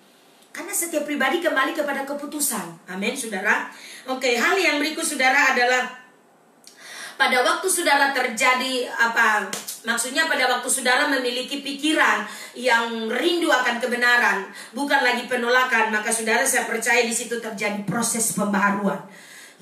Karena setiap pribadi kembali kepada keputusan. Amin, saudara. Oke, hal yang berikut, saudara, adalah pada waktu saudara terjadi maksudnya pada waktu saudara memiliki pikiran yang rindu akan kebenaran, bukan lagi penolakan, maka saudara, saya percaya di situ terjadi proses pembaharuan.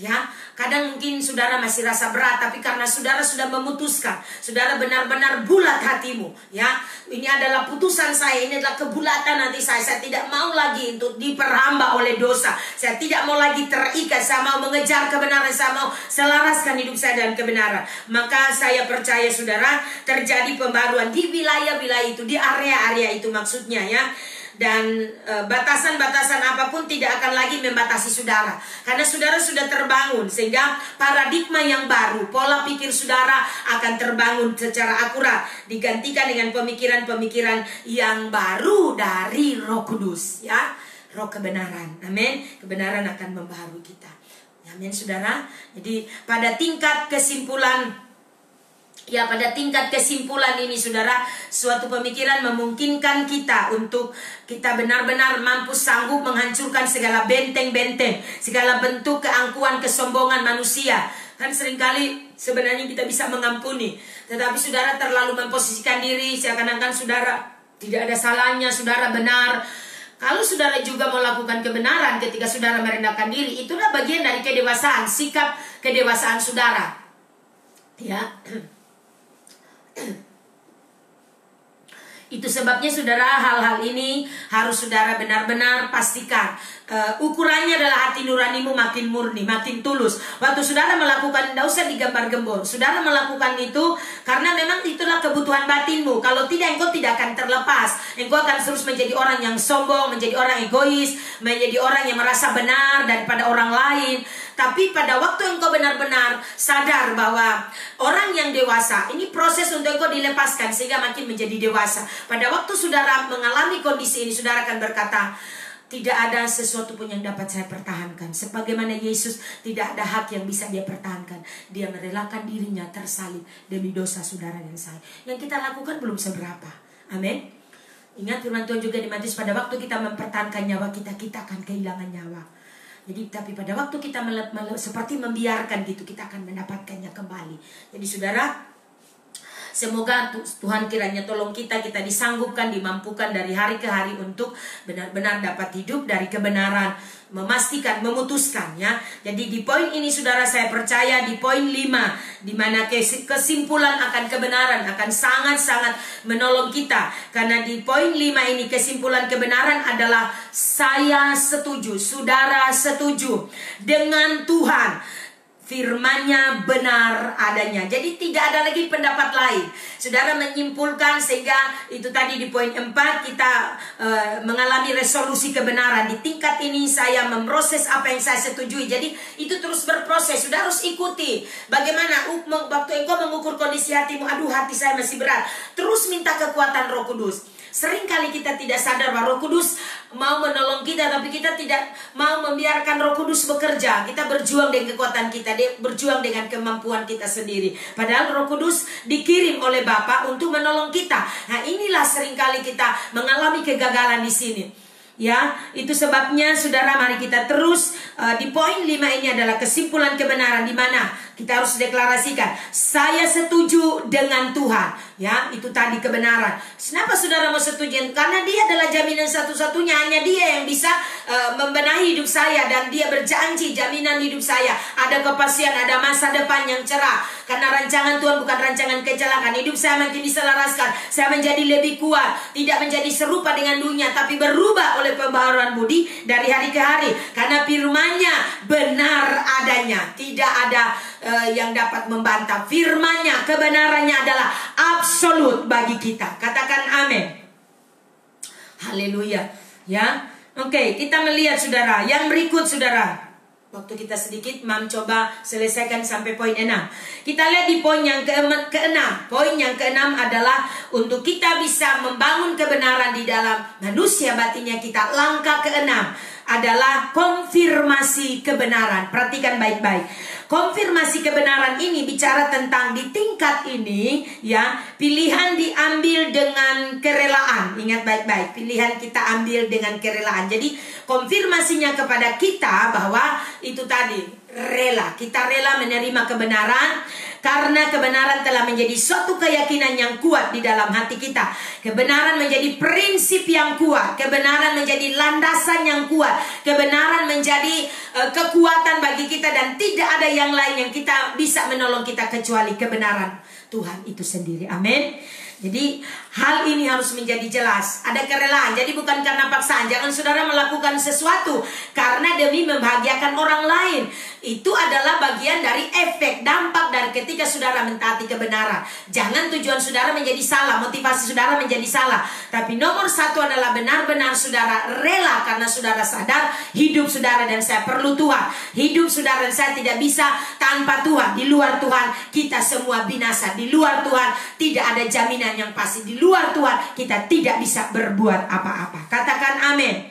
Ya, kadang mungkin saudara masih rasa berat, tapi karena saudara sudah memutuskan, saudara benar-benar bulat hatimu, ya, ini adalah putusan saya, ini adalah kebulatan hati saya tidak mau lagi untuk diperhamba oleh dosa, saya tidak mau lagi terikat, saya mau mengejar kebenaran, saya mau selaraskan hidup saya dengan kebenaran. Maka saya percaya, saudara, terjadi pembaruan di wilayah-wilayah itu, di area-area itu maksudnya, ya. Dan batasan-batasan apapun tidak akan lagi membatasi saudara, karena saudara sudah terbangun, sehingga paradigma yang baru, pola pikir saudara akan terbangun secara akurat, digantikan dengan pemikiran-pemikiran yang baru dari Roh Kudus, ya, Roh kebenaran. Amin. Kebenaran akan membaharui kita. Amin, saudara. Jadi pada tingkat kesimpulan Ya, pada tingkat kesimpulan ini saudara, suatu pemikiran memungkinkan kita untuk kita benar-benar mampu sanggup menghancurkan segala benteng-benteng, segala bentuk keangkuhan, kesombongan manusia. Kan seringkali sebenarnya kita bisa mengampuni, tetapi saudara terlalu memposisikan diri seakan-akan saudara tidak ada salahnya, saudara benar. Kalau saudara juga melakukan kebenaran ketika saudara merendahkan diri, itulah bagian dari kedewasaan, sikap kedewasaan saudara. Ya. Itu sebabnya saudara, hal-hal ini harus saudara benar-benar pastikan. Ukurannya adalah hati nuranimu makin murni, makin tulus. Waktu saudara melakukan, tidak usah digambar-gembor. Saudara melakukan itu karena memang itulah kebutuhan batinmu. Kalau tidak, engkau tidak akan terlepas. Engkau akan terus menjadi orang yang sombong, menjadi orang egois, menjadi orang yang merasa benar daripada orang lain. Tapi pada waktu engkau benar-benar sadar bahwa orang yang dewasa, ini proses untuk engkau dilepaskan sehingga makin menjadi dewasa. Pada waktu saudara mengalami kondisi ini, saudara akan berkata, tidak ada sesuatu pun yang dapat saya pertahankan. Sebagaimana Yesus, tidak ada hak yang bisa dia pertahankan. Dia merelakan dirinya tersalib demi dosa saudara dan saya. Yang kita lakukan belum seberapa. Amin. Ingat firman Tuhan juga di Matius, pada waktu kita mempertahankan nyawa kita, kita akan kehilangan nyawa. Jadi tapi pada waktu kita seperti membiarkan gitu, kita akan mendapatkannya kembali. Jadi saudara, semoga Tuhan kiranya tolong kita disanggupkan, dimampukan dari hari ke hari untuk benar-benar dapat hidup dari kebenaran, memastikan, memutuskan ya. Jadi di poin ini saudara, saya percaya di poin 5, di mana kesimpulan akan kebenaran akan sangat-sangat menolong kita. Karena di poin 5 ini kesimpulan kebenaran adalah saya setuju, saudara setuju dengan Tuhan. Firman-Nya benar adanya. Jadi tidak ada lagi pendapat lain. Saudara menyimpulkan sehingga itu tadi di poin 4 kita mengalami resolusi kebenaran. Di tingkat ini saya memproses apa yang saya setujui. Jadi itu terus berproses. Saudara harus ikuti. Bagaimana waktu engkau mengukur kondisi hatimu, aduh hati saya masih berat. Terus minta kekuatan Roh Kudus. Seringkali kita tidak sadar bahwa Roh Kudus mau menolong kita, tapi kita tidak mau membiarkan Roh Kudus bekerja. Kita berjuang dengan kekuatan kita, berjuang dengan kemampuan kita sendiri. Padahal Roh Kudus dikirim oleh Bapa untuk menolong kita. Nah, inilah seringkali kita mengalami kegagalan di sini. Ya, itu sebabnya saudara, mari kita terus di poin 5 ini adalah kesimpulan kebenaran, di mana kita harus deklarasikan saya setuju dengan Tuhan. Ya, itu tadi kebenaran. Kenapa saudara mau setuju? Karena Dia adalah jaminan satu-satunya. Hanya Dia yang bisa membenahi hidup saya, dan Dia berjanji jaminan hidup saya ada kepastian, ada masa depan yang cerah. Karena rancangan Tuhan bukan rancangan kecelakaan. Hidup saya makin diselaraskan, saya menjadi lebih kuat, tidak menjadi serupa dengan dunia, tapi berubah oleh pembaharuan budi dari hari ke hari. Karena firman-Nya benar adanya, tidak ada yang dapat membantah. Firman-Nya, kebenarannya adalah absolut bagi kita. Katakan amin. Haleluya. Ya, oke, kita melihat saudara yang berikut saudara. Waktu kita sedikit, Mam coba selesaikan sampai poin 6. Kita lihat di poin yang ke-6. Poin yang ke-6 adalah untuk kita bisa membangun kebenaran di dalam manusia batinnya kita. Langkah ke-6 adalah konfirmasi kebenaran. Perhatikan baik-baik. Konfirmasi kebenaran ini bicara tentang di tingkat ini ya, pilihan diambil dengan kerelaan. Ingat baik-baik, pilihan kita ambil dengan kerelaan. Jadi konfirmasinya kepada kita bahwa itu tadi rela. Kita rela menerima kebenaran karena kebenaran telah menjadi suatu keyakinan yang kuat di dalam hati kita. Kebenaran menjadi prinsip yang kuat. Kebenaran menjadi landasan yang kuat. Kebenaran menjadi kekuatan bagi kita, dan tidak ada yang lain yang kita bisa menolong kita kecuali kebenaran Tuhan itu sendiri. Amin. Jadi hal ini harus menjadi jelas. Ada kerelaan. Jadi bukan karena paksaan. Jangan saudara melakukan sesuatu karena demi membahagiakan orang lain. Itu adalah bagian dari efek, dampak dari ketika saudara mentaati kebenaran. Jangan tujuan saudara menjadi salah, motivasi saudara menjadi salah. Tapi nomor satu adalah benar-benar saudara rela karena saudara sadar hidup saudara dan saya perlu Tuhan. Hidup saudara dan saya tidak bisa tanpa Tuhan. Di luar Tuhan kita semua binasa. Di luar Tuhan tidak ada jaminan yang pasti. Di luar Tuhan kita tidak bisa berbuat apa-apa. Katakan amin.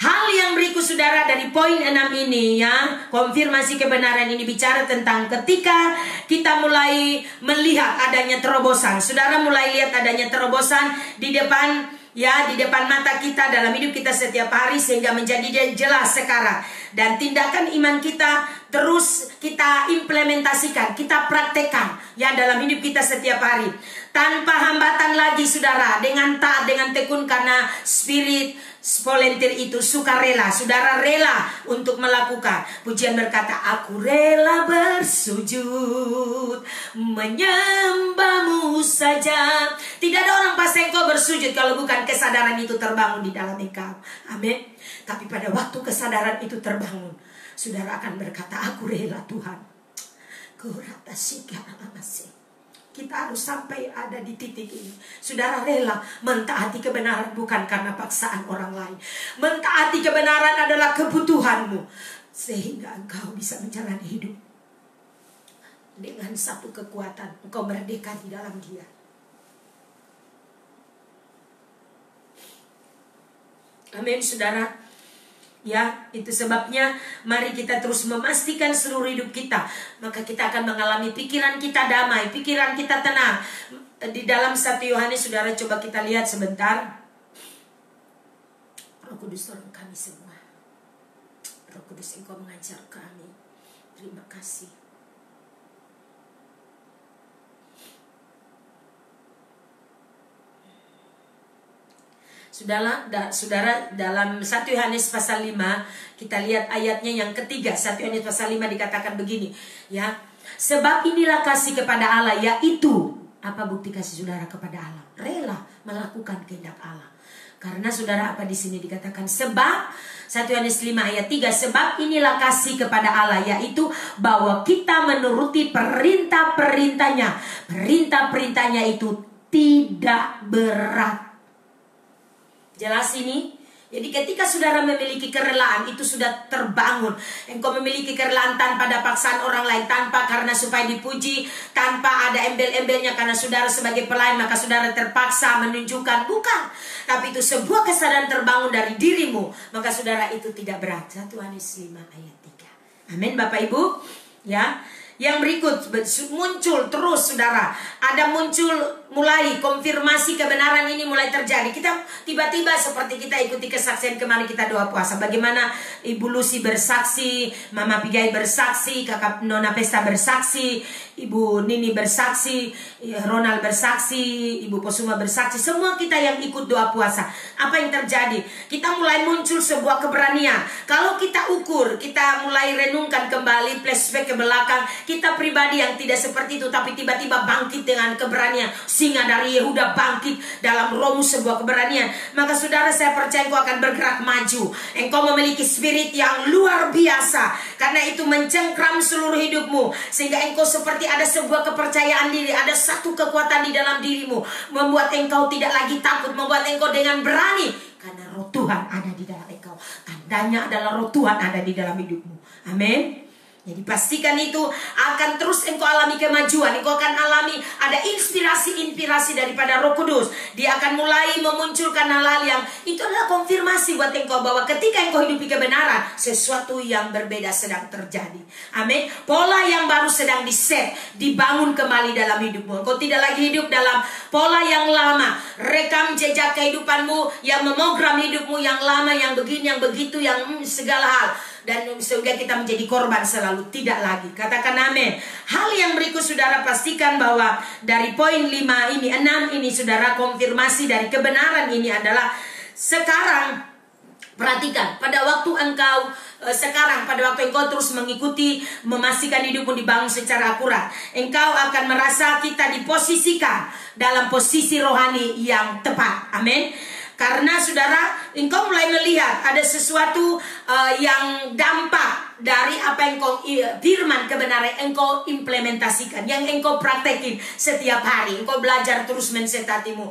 Hal yang berikut saudara dari poin 6 ini ya, konfirmasi kebenaran ini bicara tentang ketika kita mulai melihat adanya terobosan. Saudara mulai lihat adanya terobosan di depan ya, di depan mata kita dalam hidup kita setiap hari, sehingga menjadi jelas sekarang. Dan tindakan iman kita terus kita implementasikan, kita praktekkan ya dalam hidup kita setiap hari. Tanpa hambatan lagi saudara, dengan taat, dengan tekun, karena spirit volunteer itu sukarela. Saudara rela untuk melakukan. Pujian berkata, aku rela bersujud menyembahmu saja. Tidak ada orang pasti engkau bersujud kalau bukan kesadaran itu terbangun di dalam engkau. Amin. Tapi pada waktu kesadaran itu terbangun, saudara akan berkata, aku rela Tuhan. Kurata sigara masih. Kita harus sampai ada di titik ini. Saudara rela mentaati kebenaran bukan karena paksaan orang lain. Mentaati kebenaran adalah kebutuhanmu, sehingga engkau bisa menjalani hidup dengan satu kekuatan. Engkau merdeka di dalam Dia. Amin saudara. Ya, itu sebabnya mari kita terus memastikan seluruh hidup kita, maka kita akan mengalami pikiran kita damai, pikiran kita tenang. Di dalam 1 Yohanes saudara, coba kita lihat sebentar. Roh Kudus tolong kami semua. Roh Kudus Engkau mengajar kami. Terima kasih. Saudara, dalam 1 Yohanes pasal 5 kita lihat ayatnya yang ketiga. 1 Yohanes pasal 5 dikatakan begini ya. Sebab inilah kasih kepada Allah, yaitu apa bukti kasih saudara kepada Allah? Rela melakukan kehendak Allah. Karena saudara, apa di sini dikatakan? Sebab 1 Yohanes 5 ayat 3, sebab inilah kasih kepada Allah, yaitu bahwa kita menuruti perintah-perintahnya. Perintah-perintahnya itu tidak berat. Jelas ini? Jadi ketika saudara memiliki kerelaan, itu sudah terbangun. Engkau memiliki kerelaan tanpa ada paksaan orang lain, tanpa karena supaya dipuji, tanpa ada embel-embelnya karena saudara sebagai pelayan maka saudara terpaksa menunjukkan, bukan. Tapi itu sebuah kesadaran terbangun dari dirimu, maka saudara itu tidak berat. 1 Yohanes 5 ayat 3. Amin Bapak Ibu. Ya. Yang berikut muncul terus saudara. Ada muncul mulai konfirmasi kebenaran ini mulai terjadi. Kita tiba-tiba seperti kita ikuti kesaksian kemarin kita doa puasa. Bagaimana Ibu Lucy bersaksi, Mama Pigai bersaksi, Kakak Nona Pesta bersaksi, Ibu Nini bersaksi, Ronald bersaksi, Ibu Posuma bersaksi. Semua kita yang ikut doa puasa. Apa yang terjadi? Kita mulai muncul sebuah keberanian. Kalau kita ukur, kita mulai renungkan kembali, flashback ke belakang, kita pribadi yang tidak seperti itu, tapi tiba-tiba bangkit dengan keberanian. Singa dari Yehuda bangkit dalam rohmu sebuah keberanian. Maka saudara, saya percaya engkau akan bergerak maju. Engkau memiliki spirit yang luar biasa. Karena itu mencengkram seluruh hidupmu. Sehingga engkau seperti ada sebuah kepercayaan diri. Ada satu kekuatan di dalam dirimu. Membuat engkau tidak lagi takut. Membuat engkau dengan berani. Karena roh Tuhan ada di dalam engkau. Tandanya adalah roh Tuhan ada di dalam hidupmu. Amin. Jadi pastikan itu akan terus engkau alami kemajuan. Engkau akan alami ada inspirasi-inspirasi daripada Roh Kudus. Dia akan mulai memunculkan hal-hal yang itu adalah konfirmasi buat engkau bahwa ketika engkau hidupi kebenaran, sesuatu yang berbeda sedang terjadi. Amin. Pola yang baru sedang diset, dibangun kembali dalam hidupmu. Engkau tidak lagi hidup dalam pola yang lama. Rekam jejak kehidupanmu yang memogram hidupmu yang lama, yang begini, yang begitu, yang segala hal. Dan sehingga kita menjadi korban selalu, tidak lagi. Katakan amin. Hal yang berikut saudara pastikan bahwa dari poin 5 ini, 6 ini saudara, konfirmasi dari kebenaran ini adalah sekarang. Perhatikan, pada waktu engkau sekarang, pada waktu engkau terus mengikuti, memastikan hidupmu dibangun secara akurat, engkau akan merasa kita diposisikan dalam posisi rohani yang tepat. Amin. Karena saudara, engkau mulai melihat ada sesuatu yang dampak dari apa yang engkau firman kebenaran engkau implementasikan, yang engkau praktekin setiap hari. Engkau belajar terus menset hatimu.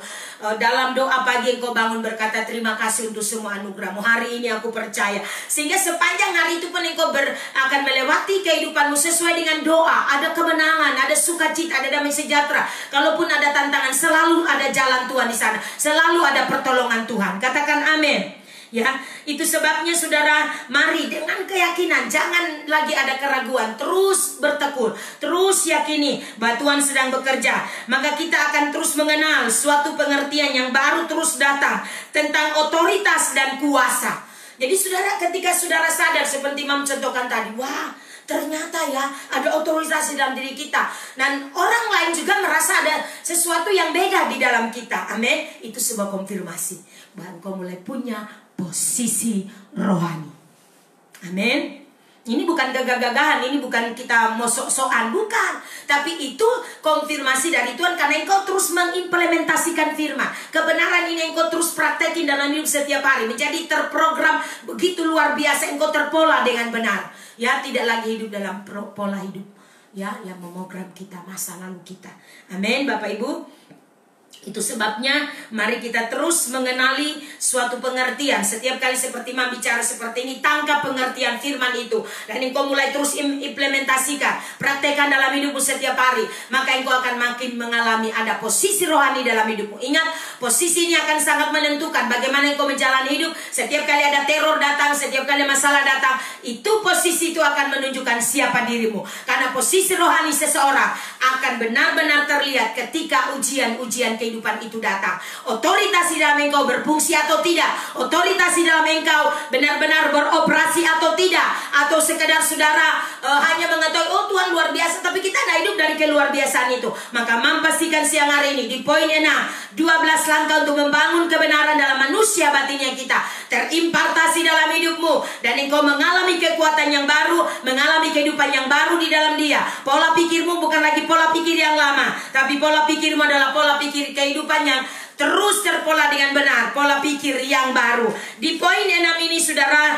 Dalam doa pagi engkau bangun berkata, terima kasih untuk semua anugerahmu. Hari ini aku percaya. Sehingga sepanjang hari itu pun engkau akan melewati kehidupanmu sesuai dengan doa. Ada kemenangan, ada sukacita, ada damai sejahtera. Kalaupun ada tantangan, selalu ada jalan Tuhan di sana. Selalu ada pertolongan Tuhan. Katakan amin. Ya, itu sebabnya saudara, mari dengan keyakinan, jangan lagi ada keraguan, terus bertekun, terus yakini bahwa Tuhan sedang bekerja. Maka kita akan terus mengenal suatu pengertian yang baru terus datang tentang otoritas dan kuasa. Jadi saudara, ketika saudara sadar seperti Imam contohkan tadi, wah, ternyata ya ada otoritas di dalam diri kita, dan orang lain juga merasa ada sesuatu yang beda di dalam kita. Amin. Itu sebuah konfirmasi bahwa engkau mulai punya posisi rohani. Amin. Ini bukan gagah-gagahan, ini bukan kita mau sok-sokan, bukan. Tapi itu konfirmasi dari Tuhan karena engkau terus mengimplementasikan firman. Kebenaran ini engkau terus praktekin dalam hidup setiap hari, menjadi terprogram begitu luar biasa, engkau terpola dengan benar. Ya, tidak lagi hidup dalam pola hidup ya yang memogram kita, masa lalu kita. Amin, Bapak Ibu. Itu sebabnya mari kita terus mengenali suatu pengertian. Setiap kali seperti Imam bicara seperti ini, tangkap pengertian firman itu, dan engkau mulai terus implementasikan, praktekkan dalam hidupmu setiap hari. Maka engkau akan makin mengalami ada posisi rohani dalam hidupmu. Ingat, posisi ini akan sangat menentukan bagaimana engkau menjalani hidup. Setiap kali ada teror datang, setiap kali masalah datang, itu posisi itu akan menunjukkan siapa dirimu. Karena posisi rohani seseorang akan benar-benar terlihat ketika ujian-ujian kehidupan itu datang. Otoritas di dalam engkau berfungsi atau tidak, otoritas di dalam engkau benar-benar beroperasi atau tidak, atau sekedar saudara hanya mengetahui, oh Tuhan luar biasa, tapi kita ada hidup dari keluar biasaan itu. Maka pastikan siang hari ini di poin 6, 12 langkah untuk membangun kebenaran dalam manusia batinnya kita terimpartasi dalam hidupmu, dan engkau mengalami kekuatan yang baru, mengalami kehidupan yang baru di dalam dia. Pola pikirmu bukan lagi pola pikir yang lama, tapi pola pikirmu adalah pola pikir kehidupan yang terus terpola dengan benar, pola pikir yang baru. Di poin 6 ini saudara,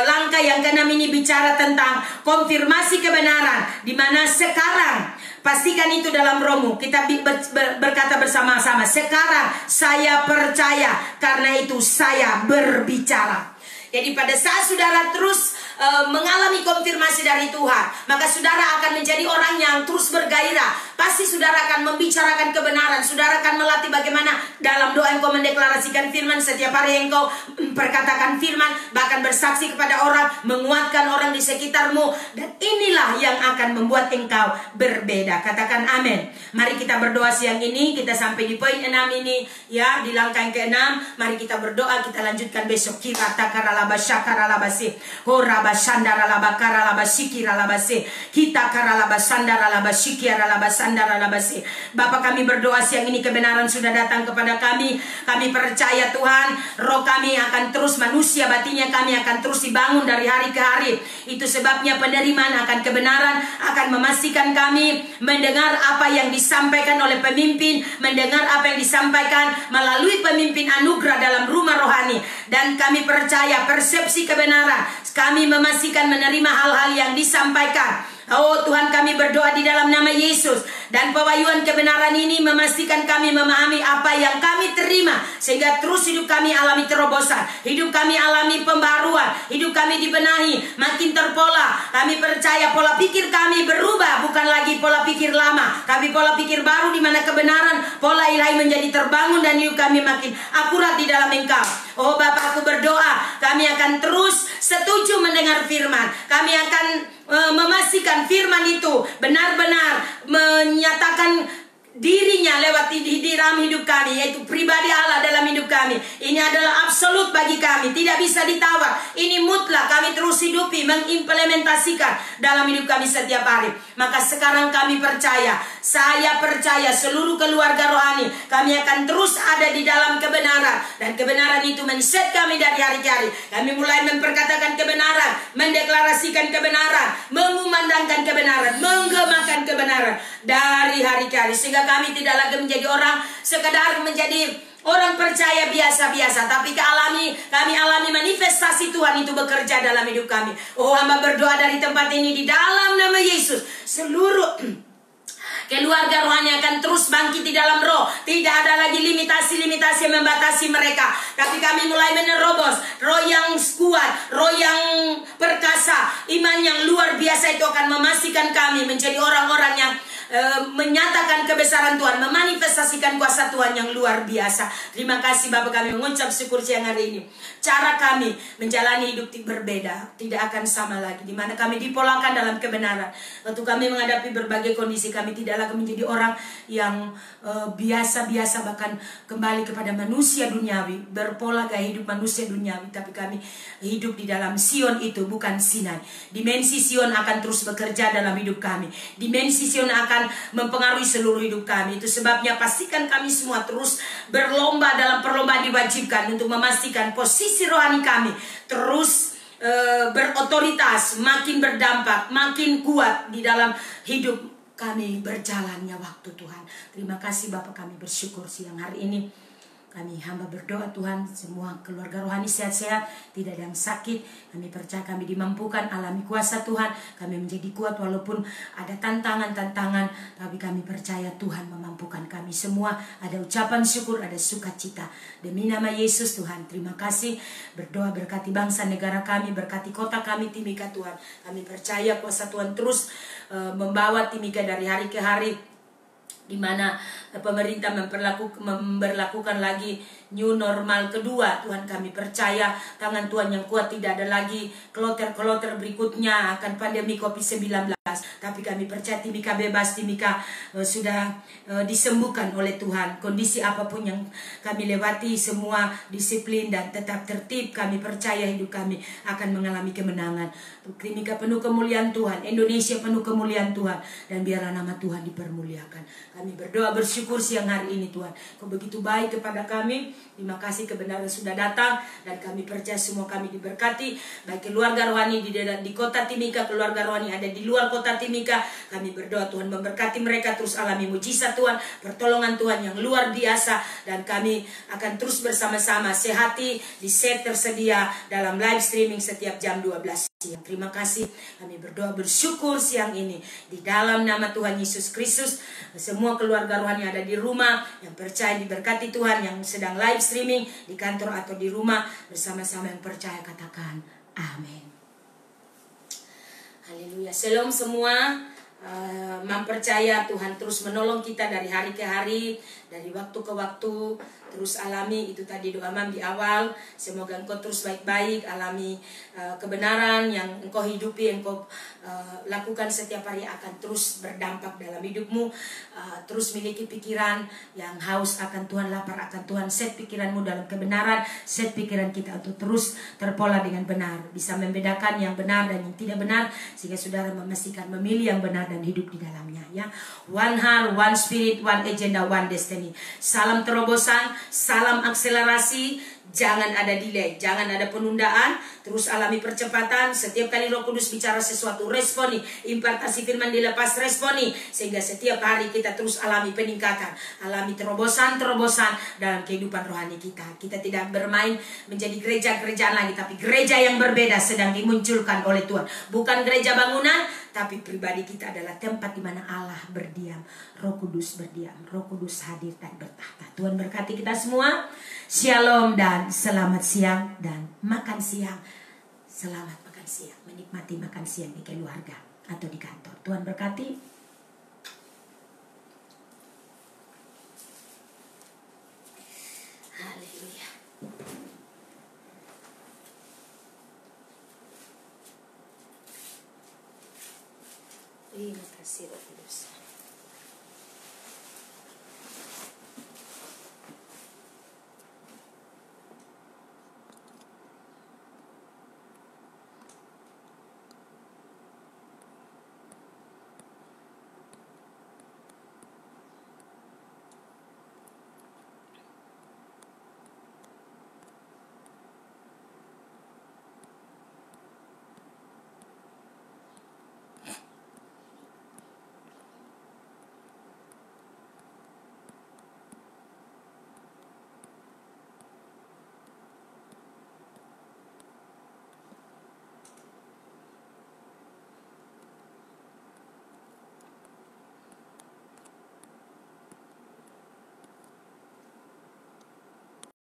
langkah yang ke-6 ini bicara tentang konfirmasi kebenaran, di mana sekarang, pastikan itu dalam rohmu, kita berkata bersama-sama, sekarang saya percaya, karena itu saya berbicara. Jadi pada saat saudara terus mengalami konfirmasi dari Tuhan, maka saudara akan menjadi orang yang terus bergairah. Pasti saudara akan membicarakan kebenaran. Saudara akan melatih bagaimana dalam doa engkau mendeklarasikan firman. Setiap hari engkau perkatakan firman, bahkan bersaksi kepada orang, menguatkan orang di sekitarmu. Dan inilah yang akan membuat engkau berbeda. Katakan amin. Mari kita berdoa siang ini. Kita sampai di poin 6 ini ya, di langkah yang ke-6. Mari kita berdoa, kita lanjutkan besok. Kita karalaba syakaralabasi horaba sandara laba karalaba sikiralabasi kita karalaba sandara laba sikiralaba sandara labasi. Bapak, kami berdoa siang ini kebenaran sudah datang kepada kami. Kami percaya Tuhan, roh kami akan terus, manusia batinnya kami akan terus dibangun dari hari ke hari. Itu sebabnya penerimaan akan kebenaran akan memastikan kami mendengar apa yang disampaikan oleh pemimpin, mendengar apa yang disampaikan melalui pemimpin anugerah dalam rumah rohani. Dan kami percaya persepsi kebenaran, kami memastikan menerima hal-hal yang disampaikan. Oh Tuhan, kami berdoa di dalam nama Yesus, dan pewahyuan kebenaran ini memastikan kami memahami apa yang kami terima, sehingga terus hidup kami alami terobosan, hidup kami alami pembaruan, hidup kami dibenahi, makin terpola. Kami percaya pola pikir kami berubah, bukan lagi pola pikir lama, tapi pola pikir baru di mana kebenaran, pola ilahi menjadi terbangun, dan hidup kami makin akurat di dalam Engkau. Oh Bapa, aku berdoa kami akan terus setuju mendengar firman. Kami akan memastikan firman itu benar-benar menyatakan dirinya lewat di dalam hidup kami, yaitu pribadi Allah dalam hidup kami. Ini adalah absolut bagi kami, tidak bisa ditawar. Ini mutlak, kami terus hidupi, mengimplementasikan dalam hidup kami setiap hari. Maka sekarang kami percaya, saya percaya seluruh keluarga rohani, kami akan terus ada di dalam kebenaran, dan kebenaran itu men-set kami dari hari ke hari. Kami mulai memperkatakan kebenaran, mendeklarasikan kebenaran, mengumandangkan kebenaran, menggemakan kebenaran dari hari ke hari, sehingga kami tidak lagi menjadi orang sekedar menjadi orang percaya biasa-biasa, tapi kami alami manifestasi Tuhan itu bekerja dalam hidup kami. Oh, hamba berdoa dari tempat ini di dalam nama Yesus, seluruh keluarga rohani akan terus bangkit di dalam roh. Tidak ada lagi limitasi-limitasi yang membatasi mereka, tapi kami mulai menerobos. Roh yang kuat, roh yang perkasa, iman yang luar biasa itu akan memastikan kami menjadi orang-orang yang menyatakan kebesaran Tuhan, memanifestasikan kuasa Tuhan yang luar biasa. Terima kasih Bapa, kami mengucap syukur siang hari ini. Cara kami menjalani hidup berbeda, tidak akan sama lagi, di mana kami dipolakan dalam kebenaran. Waktu kami menghadapi berbagai kondisi, kami tidak lagi menjadi orang yang biasa-biasa, bahkan kembali kepada manusia duniawi, berpola gaya hidup manusia duniawi. Tapi kami hidup di dalam Sion itu, bukan Sinai. Dimensi Sion akan terus bekerja dalam hidup kami. Dimensi Sion akan mempengaruhi seluruh hidup kami. Itu sebabnya pastikan kami semua terus berlomba dalam perlombaan diwajibkan untuk memastikan posisi rohani kami terus berotoritas, makin berdampak, makin kuat di dalam hidup kami berjalannya waktu Tuhan. Terima kasih Bapak, kami bersyukur siang hari ini. Kami hamba berdoa Tuhan, semua keluarga rohani sehat-sehat, tidak ada yang sakit. Kami percaya kami dimampukan, alami kuasa Tuhan. Kami menjadi kuat walaupun ada tantangan-tantangan, tapi kami percaya Tuhan memampukan kami semua. Ada ucapan syukur, ada sukacita. Demi nama Yesus Tuhan, terima kasih. Berdoa berkati bangsa negara kami, berkati kota kami Timika Tuhan. Kami percaya kuasa Tuhan terus membawa Timika dari hari ke hari, di mana pemerintah memberlakukan lagi new normal kedua. Tuhan, kami percaya tangan Tuhan yang kuat, tidak ada lagi kloter-kloter berikutnya akan pandemi COVID-19. Tapi kami percaya Timika bebas, Timika sudah disembuhkan oleh Tuhan. Kondisi apapun yang kami lewati, semua disiplin dan tetap tertib, kami percaya hidup kami akan mengalami kemenangan. Timika penuh kemuliaan Tuhan, Indonesia penuh kemuliaan Tuhan, dan biarlah nama Tuhan dipermuliakan. Kami berdoa bersyukur siang hari ini Tuhan, Kau begitu baik kepada kami. Terima kasih, kebenaran sudah datang, dan kami percaya semua kami diberkati, baik keluarga rohani di kota Timika, keluarga rohani ada di luar kota Timika. Kami berdoa Tuhan memberkati mereka, terus alami mujizat Tuhan, pertolongan Tuhan yang luar biasa, dan kami akan terus bersama-sama sehati di set tersedia dalam live streaming setiap jam 12 siang. Terima kasih, kami berdoa bersyukur siang ini di dalam nama Tuhan Yesus Kristus. Semua keluarga rohani ada di rumah yang percaya diberkati Tuhan, yang sedang live streaming di kantor atau di rumah, bersama-sama yang percaya katakan amin. Haleluya. Shalom semua. Mempercaya Tuhan terus menolong kita dari hari ke hari, dari waktu ke waktu. Terus alami, itu tadi doa Mam di awal, semoga engkau terus baik-baik, alami kebenaran yang engkau hidupi, engkau lakukan setiap hari akan terus berdampak dalam hidupmu. Terus miliki pikiran yang haus akan Tuhan, lapar akan Tuhan. Set pikiranmu dalam kebenaran, set pikiran kita untuk terus terpola dengan benar, bisa membedakan yang benar dan yang tidak benar, sehingga saudara memastikan memilih yang benar dan hidup di dalamnya, ya. One heart, one spirit, one agenda, one destiny. Salam terobosan, salam akselerasi. Jangan ada delay, jangan ada penundaan. Terus alami percepatan. Setiap kali Roh Kudus bicara sesuatu, responi. Impartasi firman dilepas, responi. Sehingga setiap hari kita terus alami peningkatan, alami terobosan-terobosan dalam kehidupan rohani kita. Kita tidak bermain menjadi gereja-gerejaan lagi, tapi gereja yang berbeda sedang dimunculkan oleh Tuhan. Bukan gereja bangunan, tapi pribadi kita adalah tempat di mana Allah berdiam, Roh Kudus berdiam, Roh Kudus hadir dan bertahta. Tuhan berkati kita semua. Shalom dan selamat siang dan makan siang. Selamat makan siang, menikmati makan siang di keluarga atau di kantor. Tuhan berkati. Haleluya. Terima kasih Roh Kudus.